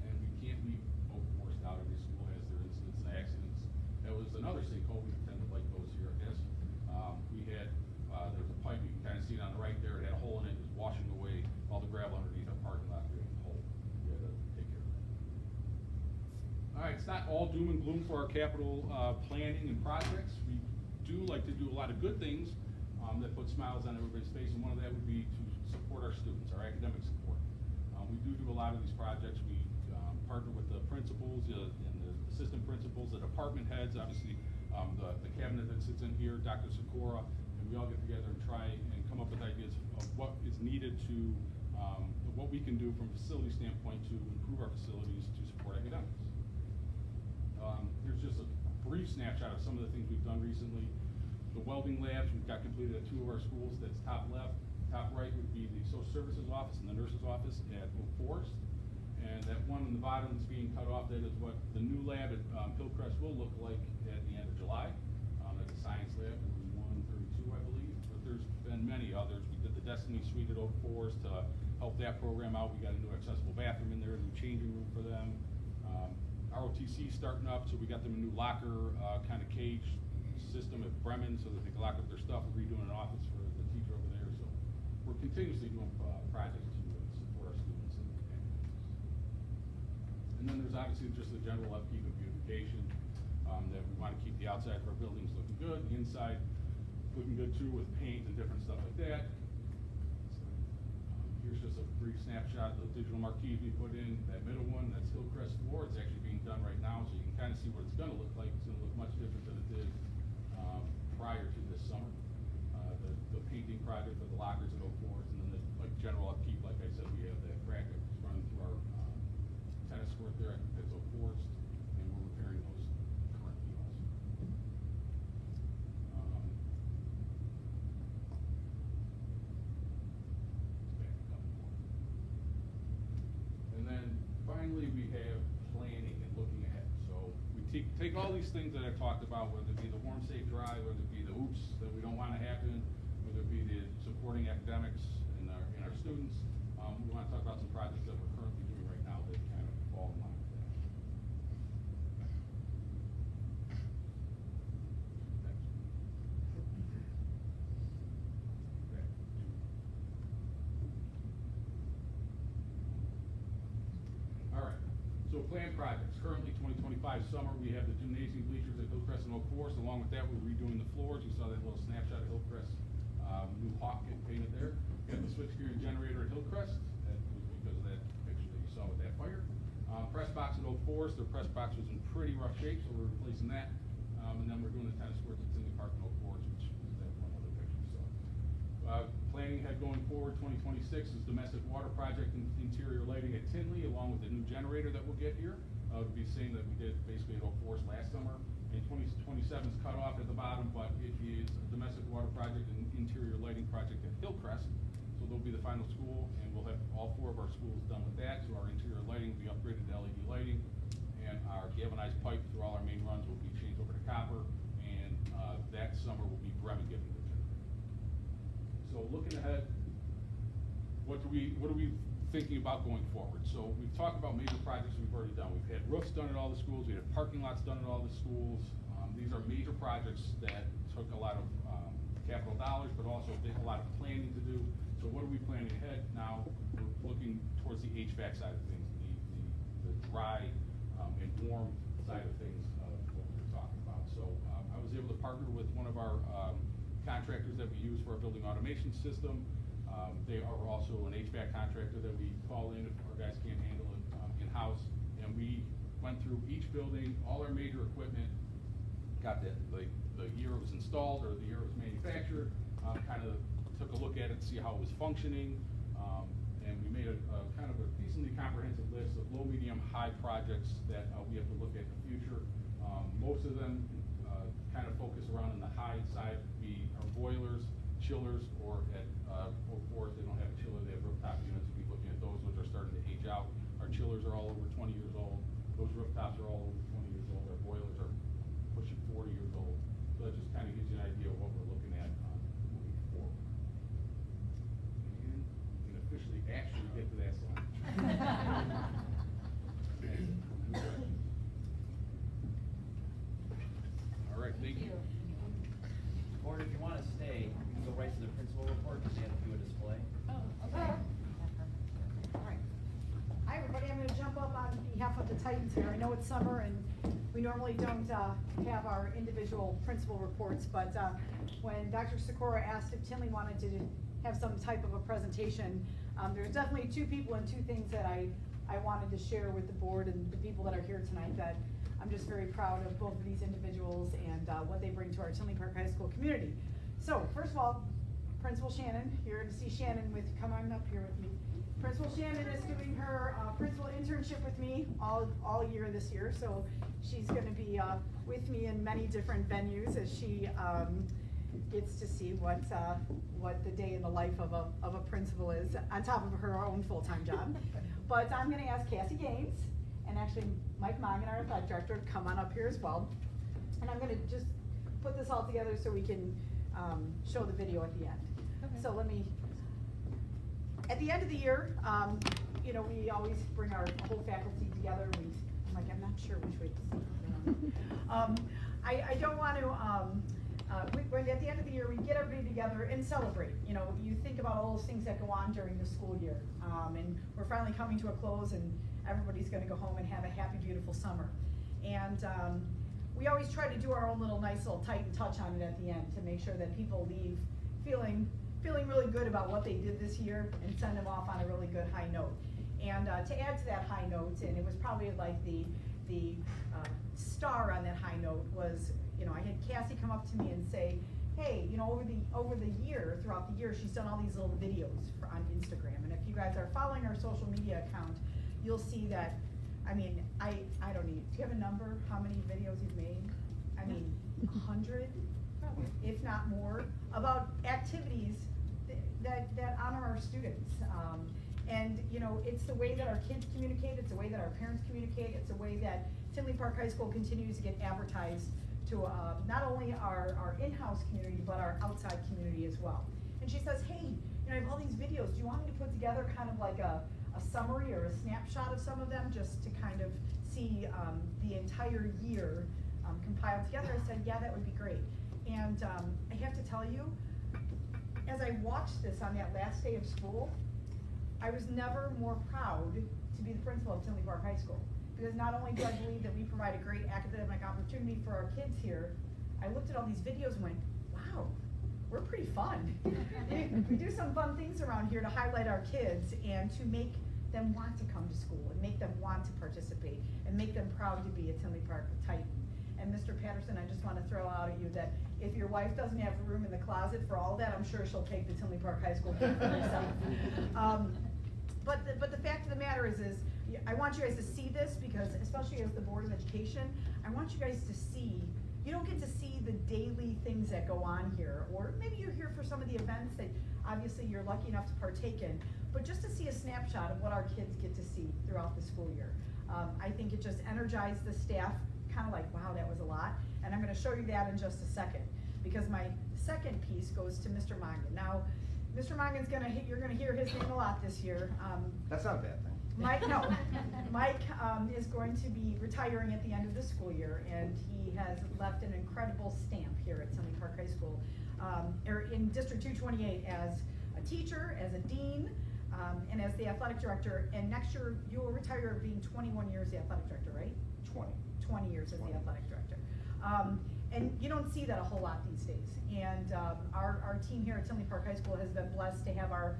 And we can't leave Oak Forest out. Every school has their incidents and accidents. That was another sinkhole. We pretend the light goes here, I guess. We had, there was a pipe, you can kind of see it on the right there. It had a hole in it. It was washing away all the gravel underneath our parking lot, creating a hole. We had to take care of that. All right, it's not all doom and gloom for our capital planning and projects. We do like to do a lot of good things that put smiles on everybody's face, and one of that would be to support our students, our academic support. We do a lot of these projects. We partner with the principals and the assistant principals, the department heads, obviously the cabinet that sits in here, Dr. Sikora, and we all get together and try and come up with ideas of what is needed to, what we can do from a facility standpoint to improve our facilities to support academics. Here's just a brief snapshot of some of the things we've done recently. The welding labs, we've got completed at 2 of our schools. That's top left. Top right would be the social services office and the nurse's office at Oak Forest. And that one in the bottom that's being cut off, that is what the new lab at Hillcrest will look like at the end of July. That's a science lab, number 132, I believe. But there's been many others. We did the Destiny Suite at Oak Forest to help that program out. We got a new accessible bathroom in there, a new changing room for them. ROTC starting up, so we got them a new locker kind of cage system at Bremen so that they can lock up their stuff. We're redoing an office for the teacher over there. So we're continuously doing projects to support our students and academics. And then there's obviously just the general upkeep of beautification, that we want to keep the outside of our buildings looking good, the inside looking good too with paint and different stuff like that. Here's just a brief snapshot of the digital marquees we put in. That middle one, that's Hillcrest floor. It's actually being done right now, so you can kind of see what it's going to look like. It's going to look much different than it did prior to this summer. The painting project for the lockers at Oak Forest, and then the general upkeep, like I said, we have that crack that's running through our tennis court there at Oak Forest, and we're repairing those currently also. And then finally, we have planning and looking ahead. So we take all these things that I talked about, whether it be the warm, safe drive, whether it be the oops that we don't want to happen, whether it be the supporting academics in our students. We want to talk about some projects that we're currently doing right now that kind of fall in line with that. All right, so planned projects. Currently 2025 summer, we have the gymnasium bleachers at Hillcrest and Oak Forest. Along with that, we're redoing the floors. You saw that little snapshot of Hillcrest, new hawk getting painted there. We have the switchgear and generator at Hillcrest. That was because of that picture that you saw with that fire. Press box at Oak Forest. Their press box was in pretty rough shape, so we're replacing that. And then we're doing the tennis courts at Tinley Park and Oak Forest, which is that one other picture. So, planning ahead going forward, 2026 is domestic water project and interior lighting at Tinley, along with the new generator that we'll get here. It would be the same that we did basically at Oak Forest last summer. And 2027 is cut off at the bottom, but it is a domestic water project and interior lighting project at Hillcrest. So they'll be the final school, and we'll have all 4 of our schools done with that. So our interior lighting will be upgraded to LED lighting, and our galvanized pipe through all our main runs will be changed over to copper, and that summer will be Bremen getting the generator. So looking ahead, what are we thinking about going forward? So we've talked about major projects we've already done. We've had roofs done at all the schools. We had parking lots done at all the schools. These are major projects that took a lot of capital dollars, but also a lot of planning to do. So what are we planning ahead? Now we're looking towards the HVAC side of things, the dry and warm side of things of what we were talking about. So I was able to partner with one of our contractors that we use for our building automation system. They are also an HVAC contractor that we call in if our guys can't handle it in-house. And we went through each building, all our major equipment, got the year it was installed or the year it was manufactured, kind of took a look at it to see how it was functioning, and we made a kind of a decently comprehensive list of low, medium, high projects that we have to look at in the future. Most of them kind of focus around on the high side, our boilers, chillers, or at if they don't have a chiller, they have rooftop units. We'll be looking at those, which are starting to age out. Our chillers are all over 20 years old. Those rooftops are all over 20 years old. Our boilers are pushing 40 years old. So that just kind of gives you an idea of what we're looking at moving forward. And we can officially actually get to that slide. All right, thank you. Board, if you want to stay, you can go right to the principal report, because they have to do a display. Oh, okay. All right. Hi, everybody. I'm going to jump up on behalf of the Titans here. I know it's summer, and we normally don't have our individual principal reports, but when Dr. Sikora asked if Tinley wanted to have some type of a presentation, there's definitely two people and two things that I wanted to share with the board and the people that are here tonight, that I'm just very proud of both of these individuals and what they bring to our Tinley Park High School community. So, first of all, Principal Shannon, here to see Shannon come on up here with me. Principal Shannon is doing her principal internship with me all year this year, so she's going to be with me in many different venues as she gets to see what the day in the life of a principal is, on top of her own full-time job. But I'm going to ask Cassie Gaines and actually Mike Mongan, our athletic director, come on up here as well. And I'm going to just put this all together so we can show the video at the end. Okay. So at the end of the year, you know, we always bring our whole faculty together. I'm not sure which way to see. I don't want to, at the end of the year, we get everybody together and celebrate. You know, you think about all those things that go on during the school year. And we're finally coming to a close, and everybody's going to go home and have a happy, beautiful summer. And we always try to do our own nice little Titan touch on it at the end to make sure that people leave feeling really good about what they did this year and send them off on a really good high note. And to add to that high note, and it was probably like the star on that high note was, you know, I had Cassie come up to me and say, hey, you know, over the year, throughout the year, she's done all these little videos on Instagram. And if you guys are following our social media account, you'll see that, I mean, I don't need, do you have a number, how many videos you've made? I mean, 100, probably, if not more, about activities that honor our students. And, you know, it's the way that our kids communicate, it's the way that our parents communicate, it's the way that Tinley Park High School continues to get advertised to not only our in-house community, but our outside community as well. And she says, hey, you know, I have all these videos, do you want me to put together kind of like a summary or a snapshot of some of them, just to kind of see the entire year compiled together? I said, yeah, that would be great. And I have to tell you, as I watched this on that last day of school, I was never more proud to be the principal of Tinley Park High School. Because not only do I believe that we provide a great academic opportunity for our kids here, I looked at all these videos and went, wow, we're pretty fun. We do some fun things around here to highlight our kids and to make them want to come to school and make them want to participate and make them proud to be a Tinley Park Titan. And Mr. Patterson, I just want to throw out at you that if your wife doesn't have room in the closet for all that, I'm sure she'll take the Tinley Park High School thing for herself. But the fact of the matter is I want you guys to see this, because especially as the Board of Education, I want you guys to see, you don't get to see the daily things that go on here, or maybe you're here for some of the events that obviously you're lucky enough to partake in, but just to see a snapshot of what our kids get to see throughout the school year. I think it just energized the staff, kind of like, wow, that was a lot, and I'm going to show you that in just a second, because my second piece goes to Mr. Mongan. Now, Mr. Mongan's you're gonna hear his name a lot this year. That's not a bad thing. Mike is going to be retiring at the end of the school year, and he has left an incredible stamp here at Tinley Park High School, in District 228 as a teacher, as a dean, and as the athletic director. And next year you will retire being 21 years the athletic director, right? 20 years as the athletic director. And you don't see that a whole lot these days. And our team here at Tinley Park High School has been blessed to have our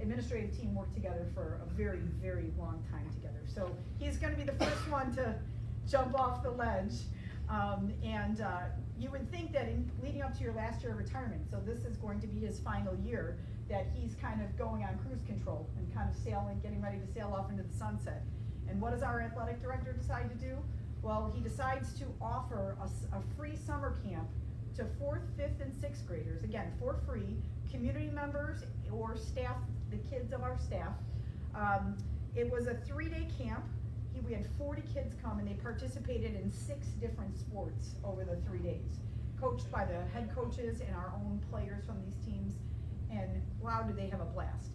administrative team work together for a very, very long time together. So he's going to be the first one to jump off the ledge. You would think that in leading up to your last year of retirement, so this is going to be his final year, that he's kind of going on cruise control and kind of sailing, getting ready to sail off into the sunset. And what does our athletic director decide to do? Well, he decides to offer a free summer camp to 4th, 5th, and 6th graders, again, for free, community members or staff, the kids of our staff. It was a 3-day camp. We had 40 kids come, and they participated in 6 different sports over the 3 days, coached by the head coaches and our own players from these teams, and wow, did they have a blast.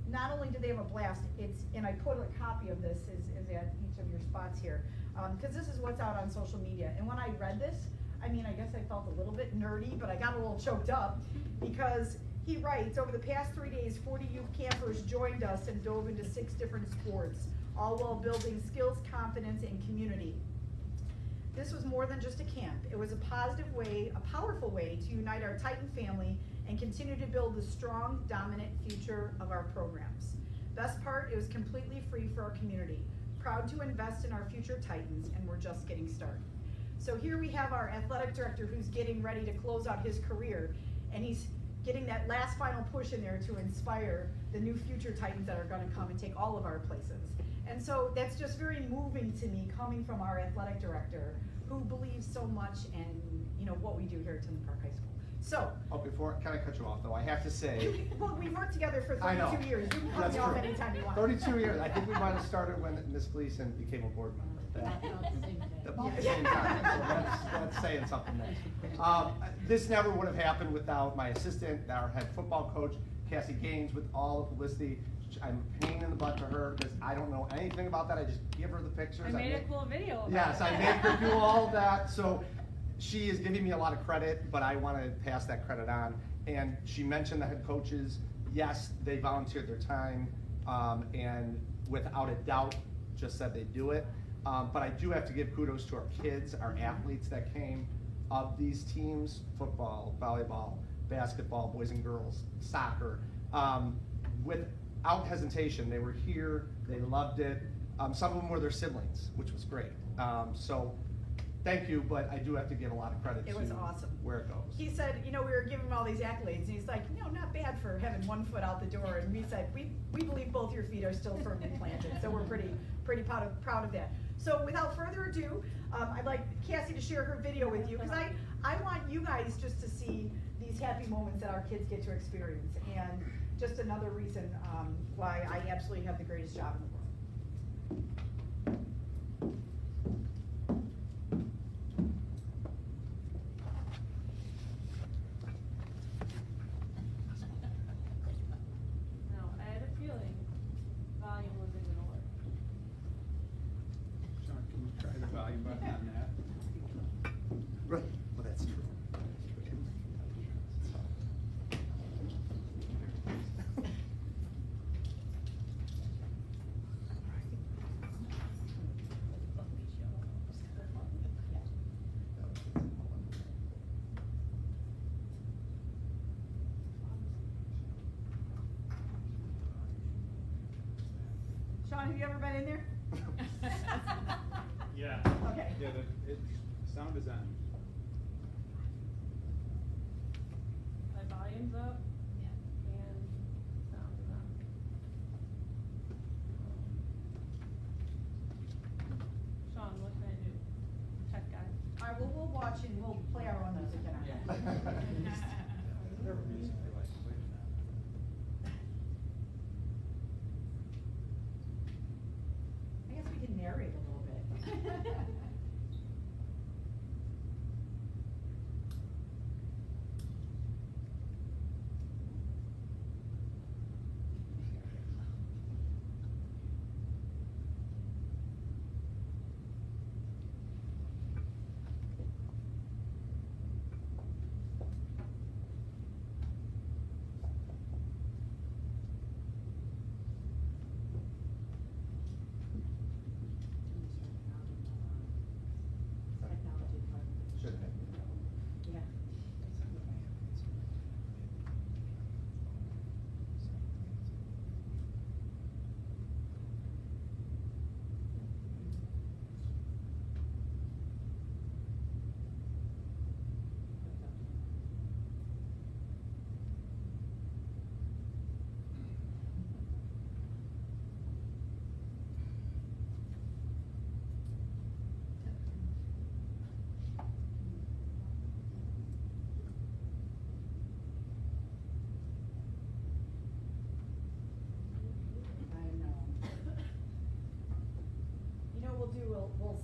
Not only did they have a blast, and I put a copy of this is at each of your spots here, because this is what's out on social media. And when I read this, I mean, I guess I felt a little bit nerdy, but I got a little choked up, because he writes, over the past 3 days, 40 youth campers joined us and dove into 6 different sports, all while building skills, confidence, and community. This was more than just a camp. It was a positive way, a powerful way to unite our Titan family and continue to build the strong, dominant future of our programs. Best part, it was completely free for our community. Proud to invest in our future Titans, and we're just getting started. So here we have our athletic director who's getting ready to close out his career, and he's getting that last final push in there to inspire the new future Titans that are gonna come and take all of our places. And so that's just very moving to me, coming from our athletic director, who believes so much in, you know, what we do here at Tinley Park High School. So. Oh, before, can I cut you off though? I have to say. Well, we've worked together for I know. 32 years. You can cut That's me off true. anytime you want. 32 years. I think we might have started when Ms. Gleason became a board member. About the same time. So that's saying something there. This never would have happened without my assistant, our head football coach, Cassie Gaines, with all the publicity. I'm a pain in the butt to her because I don't know anything about that. I just give her the pictures. I made a cool video about Yes, it. I made her do all of that. So she is giving me a lot of credit, but I want to pass that credit on. And she mentioned the head coaches. Yes, they volunteered their time, and without a doubt, just said they do it. But I do have to give kudos to our kids, our athletes that came of these teams: football, volleyball, basketball, boys and girls, soccer. Without hesitation, they were here. They loved it. Some of them were their siblings, which was great. So thank you, but I do have to give a lot of credit It was to awesome. where it goes. He said, you know, we were giving him all these accolades, and he's like, no, not bad for having one foot out the door. And we said, we believe both your feet are still firmly planted, so we're pretty proud of that. So without further ado, I'd like Cassie to share her video with you, because I want you guys just to see these happy moments that our kids get to experience, and just another reason why I absolutely have the greatest job in the world. No, I had a feeling volume wasn't gonna work. Sean, can you try the volume button on that? Right. Well, that's true. Sean, have you ever been in there? Yeah. Okay. Yeah, the sound is on. My volume's up. Yeah. And sound is on. Sean, what can I do? Tech guy. All right, well, we'll watch and we'll play our own music in our I guess we can narrate a little bit.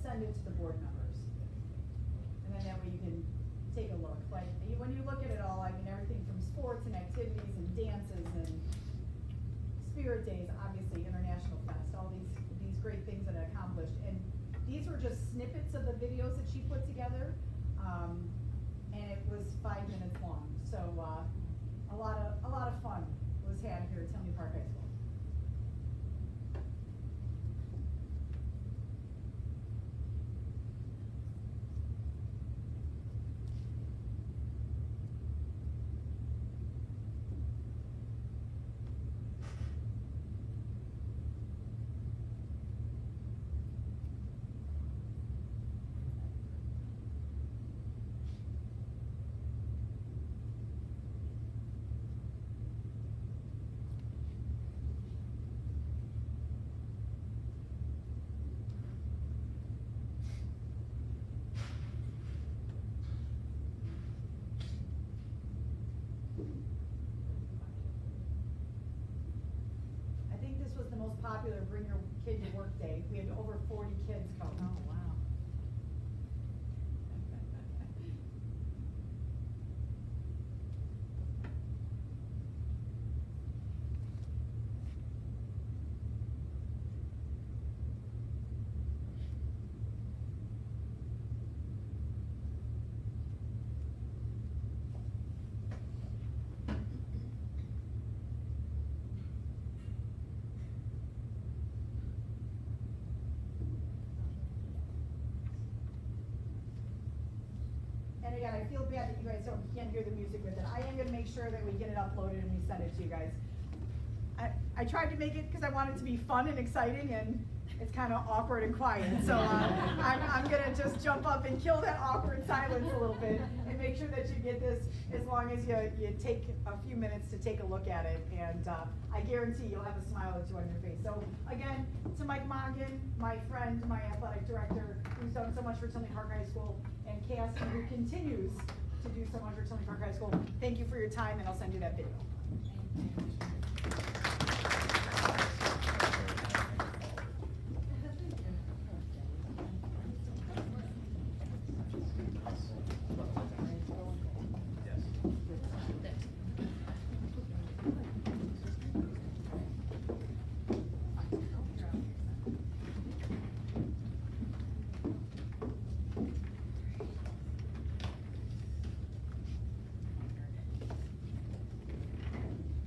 send it to the board members. And then that way you can take a look. But when you look at it all, I mean, everything from sports and activities and dances and Spirit Days, obviously International Fest, all these great things that are accomplished. And these were just snippets of the videos that she put together. And it was 5 minutes long. So a lot of fun was had here at Tinley Park High School. I think this was the most popular Bring Your Kid to Work Day. We had over 40 kids come. Oh, wow. And again, I feel bad that you guys can't hear the music with it. I am gonna make sure that we get it uploaded and we send it to you guys. I tried to make it because I want it to be fun and exciting, and it's kind of awkward and quiet. So I'm gonna just jump up and kill that awkward silence a little bit and make sure that you get this as long as you take a few minutes to take a look at it. And I guarantee you'll have a smile or two on your face. So again, to Mike Mongan, my friend, my athletic director, who's done so much for Tinley Park High School, and Cassie, who continues to do so much for Tinley Park High School, thank you for your time, and I'll send you that video.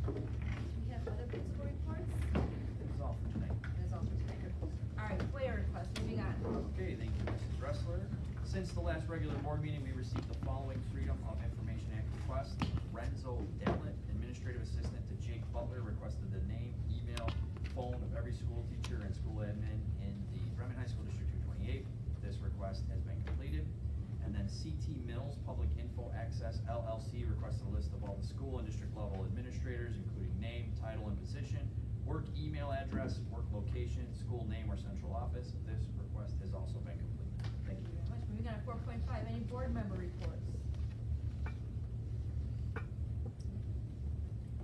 We have other principal reports? This is all for tonight. That's all for tonight. All right, FOIA request, moving on. Okay, thank you, Mrs. Dressler. Since the last regular board meeting, we received the following Freedom of Information Act requests. Renzo Dallet, Administrative Assistant to Jake Butler, requested the name, email, phone of every school teacher and school admin in the Bremen High School District 228. This request has been completed. And then CT Mills, Public Info Access LLC, requested a list of all the school and district level administrators, including name, title, and position, work email address, work location, school name or central office. This request has also been completed. Thank you. Very much. Moving on to 4.5, any board member reports?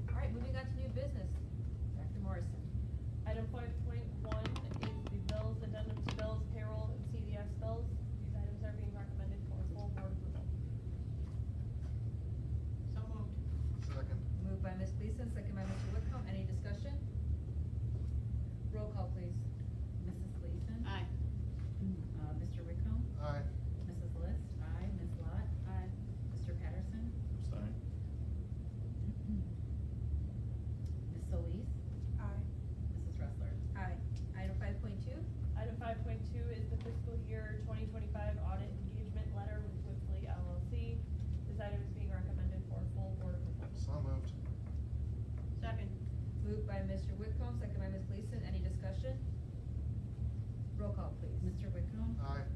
All right, moving on to new business. Dr. Morrison. Item 5.1 is the bills, addendum to bills, payroll, and CDS bills. These items are being recommended for full board approval. So moved. Second. Moved by Ms. Gleason, second by Mr. Whitcomb. Any discussion? Roll call, please. Mrs. Gleason? Aye. Mr. Whitcomb? Aye. Mrs. List? Aye. Ms. Lot? Aye. Mr. Patterson? Abstain. Ms. Solis? Aye. Mrs. Dressler? Aye. Item 5.2, Item 5.2 is the fiscal year 2025 audit engagement letter with Whippley LLC. This item is being recommended for full board approval. So moved. Second. moved by Mr. Whitcomb, second by Ms. Gleason. Any discussion? Roll call, please. Mr. Whitcomb? Aye.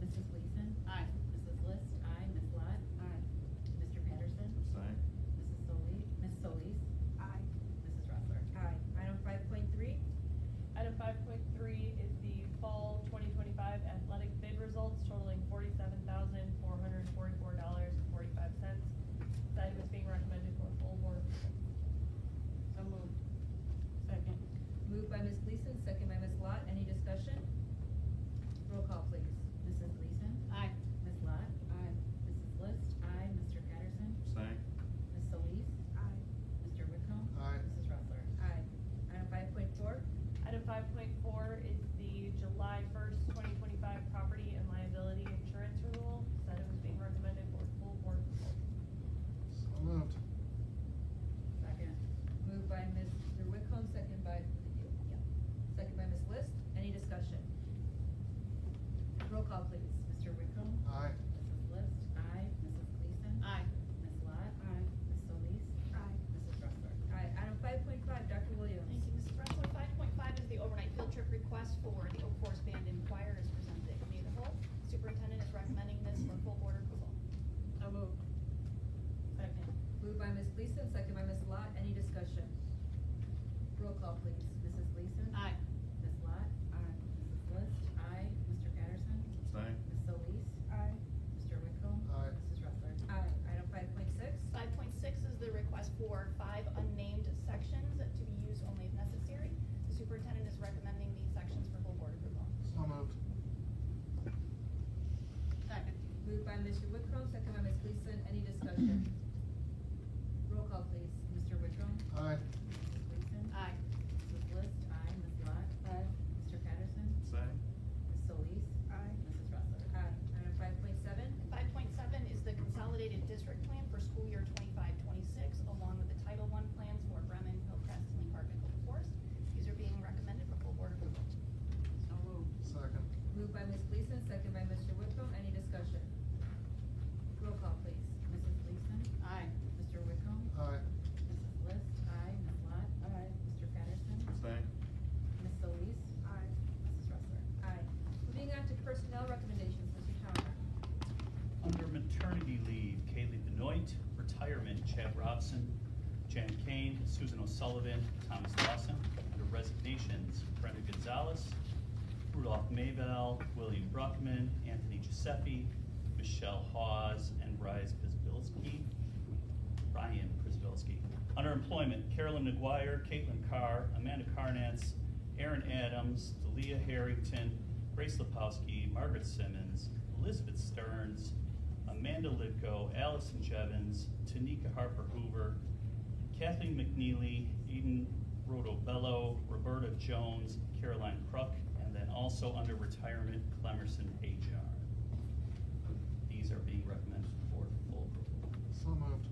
Mrs. Gleason? Aye. Mrs. List? Aye. Ms. Lot? Aye. Mr. Patterson? Abstain. Mrs. Solis? Aye. Mrs. Dressler? Aye. Item 5.3, Item 5.3 is the fall 2025 athletic bid results totaling $47,444.45. This item is being recommended for full board approval. So moved. Second. moved by Ms. Gleason, second by Ms. Lot. Any discussion? Roll call, please. 5.4 is the July 1st, 2025 property and liability insurance renewal. Said it was being recommended for full board approval. So moved. Second. Moved by Mr. Whitcomb, second by, second by Ms. List. Any discussion? Roll call, please. Mr. Whitcomb? Aye. Mrs. List? Aye. Mrs. Gleason? Aye. Ms. Lot? Aye. Ms. Solis? Aye. Mrs. Dressler? Aye. Item 5.5, Dr. Williams. Thank you, Mrs. Dressler. 5.5 is the overnight field trip request for the Oak Forest Band and Choir as presented at committee of the whole. Superintendent is recommending this for full board approval. So moved. Second. Moved by Ms. Gleason, second by Ms. Lot. Any discussion? Roll call, please. Mrs. Gleason? Aye. Ms. Lot? Aye. Mrs. List? Aye. Mr. Patterson? Abstain. Ms. Solis? Aye. Mr. Whitcomb? Aye. Mrs. Dressler? Aye. Item 5.6. 5.6 is the request for 5 unnamed sections to be used only if necessary. The superintendent is recommending these sections for full board approval. So moved. Second. Moved by Mr. Whitcomb, second by Ms. Gleason. Any discussion? Roll call, please. Mr. Whitcomb? Aye. Mrs. Gleason? Aye. Mrs. List? Aye. Ms. Lot? Aye. Mr. Patterson? Abstain. Ms. Solis? Aye. Mrs. Dressler? Aye. Item 5.7. 5.7 is the consolidated district plan for school year 25-26, along with the Title I plans for Bremen, Hillcrest, Lee Park, and Oak Forest. These are being recommended for full board approval. So moved. Second. Moved by Ms. Gleason, second by Mr. Whitcomb. Any discussion? Roll call, please. Mrs. Gleason? Aye. Mr. Whitcomb? Aye. Mrs. List? Aye. Ms. Lot? Aye. Mr. Patterson? Abstain. Ms. Solis? Aye. Mrs. Dressler? Aye. Moving on to personnel recommendations, Mr. Towner. Under maternity leave, Kaylee Benoit. Retirement, Chad Robson, Jan Kane, Susan O'Sullivan, Thomas Lawson. Under resignations, Brenda Gonzalez, Rudolph Maybell, William Bruckman, Anthony Giuseppe, Michelle Hawes, and Ryan Przybylski. Under employment, Carolyn McGuire, Caitlin Carr, Amanda Carnance, Aaron Adams, Dalia Harrington, Grace Lepowski, Margaret Simmons, Elizabeth Stearns, Amanda Lidko, Allison Jevons, Tanika Harper Hoover, Kathleen McNeely, Eden Rodobello, Roberta Jones, Caroline Kruk, and then also under retirement, Clemerson Hajar. These are being recommended for full approval. So moved.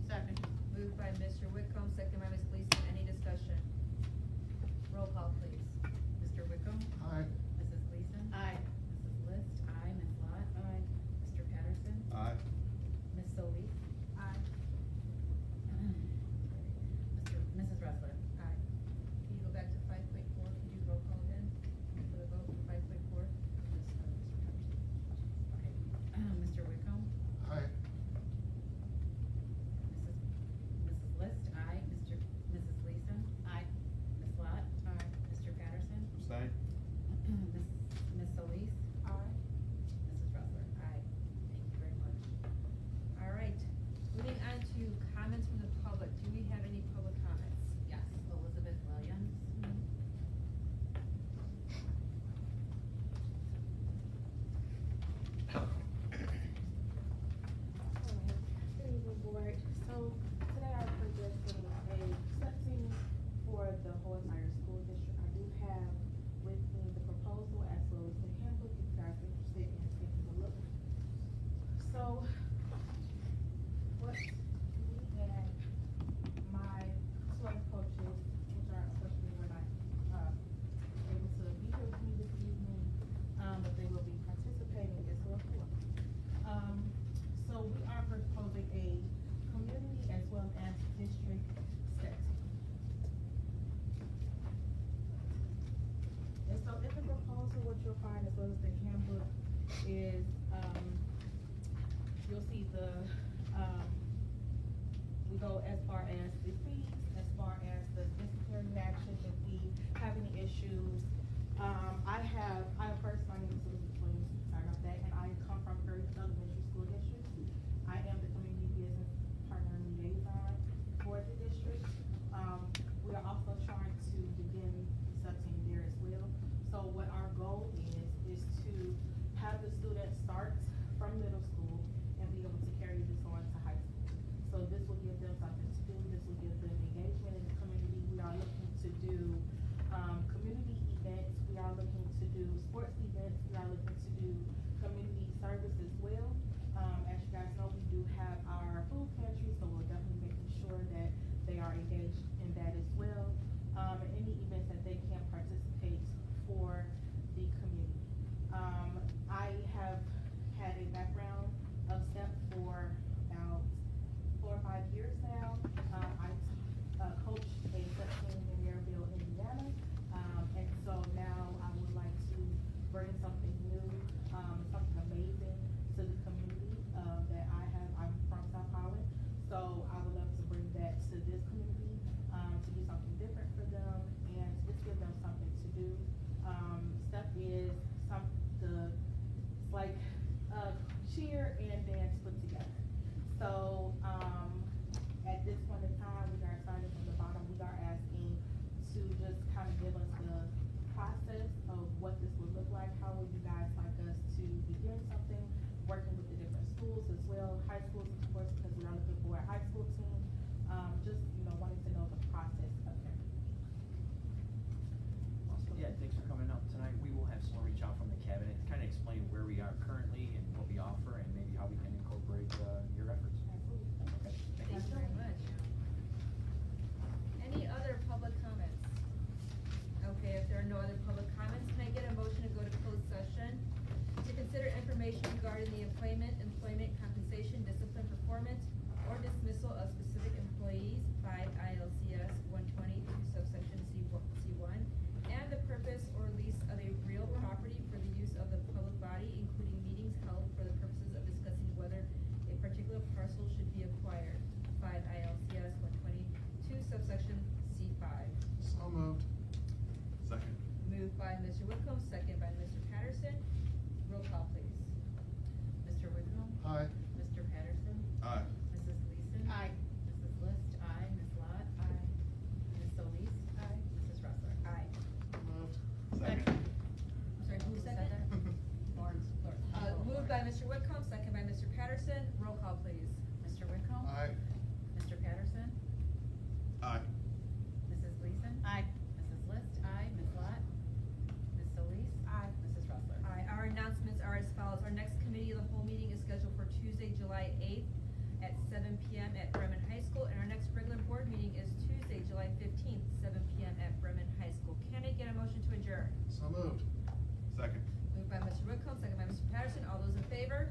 Second. Moved by Mr. Whitcomb, second by Ms. Gleason. Any discussion? Roll call, please. Mr. Whitcomb? Aye. Mrs. Gleason? Aye. Mrs. List? Aye. Ms. Lot? Aye. Mr. Patterson? Aye. Ms. Solis? Aye. Mrs. Dressler? Aye. Can you go back to 5.4? Could you roll call again for the vote for 5.4? Okay. Mr. Whitcomb? Aye. Mrs. List? Aye. Mrs. Gleason? Aye. Ms. Lot? Aye. Mr. Patterson? Abstain. Ms. Solis? Aye. Mrs. Dressler? Aye. Thank you very much. All right. Moving on to comments from the public. Do we have any public comments? Yes. Elizabeth Williams? Good evening, board. So today I'm presenting a accepting for the Hoyt Myers School District. I do have with me the proposal as well as the handbook if you guys are interested in taking a look. So what we had, my swim coaches, which are unfortunately were not able to be here with me this evening, but they will be participating as well. So we are proposing a community as well as district set. And so in the proposal, what you'll find as well as the handbook is, you'll see the, we go as far as the fees, as far as the disciplinary action, if we have any issues. My name is Elizabeth Williams, sorry about that, and I come from Ferguson Elementary School District. I am the community business partner and liaison for the district. We are also trying to begin accepting there as well. So what our goal is to have the students start from middle school and be able to carry this on to high school. So this will give them something to do, this will give do community service as well. As you guys know, we do have our food pantry, so we're definitely making sure that they are engaged in that as well. And any events that they can participate for the community. I have had a background of STEP for about 4 or 5 years now. I coached a STEP team in Maryville, Indiana. And so now I would like to bring something new, something amazing to the community I'm from South Holland. So I would love to bring that to this community, to do something different for them and just give them something to do. STEP is like cheer and dance put together. So at this point in time, we are starting from the bottom. We are asking to just kind of give us the process of what this would look like. How would you guys like us to begin something, working with the different schools as well, high schools of course, because we are looking for a high school team. Just, wanting to know the process of everything. Awesome. Yeah, thanks for coming up tonight. We will have someone reach out from the cabinet to kind of explain where we are currently and what we offer and maybe how we can incorporate your efforts. Absolutely. Okay, thank Thank you very much. Any other public comments? Okay, if there are no other public comments, can I get a motion to go to closed session to consider information regarding the employment, compensation, discipline, performance, or dismissal of specific employees, 5 ILCS 120 subsection C1, and the purpose or lease of a real property for the use of the public body, including meetings held for the purposes of discussing whether a particular parcel should be acquired, 5 ILCS 122 subsection C5. So moved. Second. Moved by Mr. Whitcomb, second by Mr. Patterson. Roll call, please. Mr. Whitcomb? Aye. Mr. Patterson? Aye. Mrs. Gleason? Aye. Mrs. List? Aye. Ms. Lot? Aye. Ms. Solis? Aye. Mrs. Ressler? Aye. Moved. Second. I'm sorry, who said seconded? that? Lawrence. Moved by Mr. Whitcomb, second by Mr. Patterson. Roll call, please. Mr. Whitcomb? Aye. Mr. Patterson? Aye. Mrs. Gleason? Aye. Mrs. List? Aye. Ms. Lot? Ms. Solis? Aye. Mrs. Ressler? Aye. Our announcements are as follows. Our next committee of the whole meeting is scheduled for Tuesday, July 8th at 7 p.m. at Bremen High School, and our next regular board meeting is Tuesday, July 15th, 7 p.m. at Bremen High School. Can I get a motion to adjourn? So moved. Second. Moved by Mr. Whitcomb, second by Mr. Patterson. All those in favor?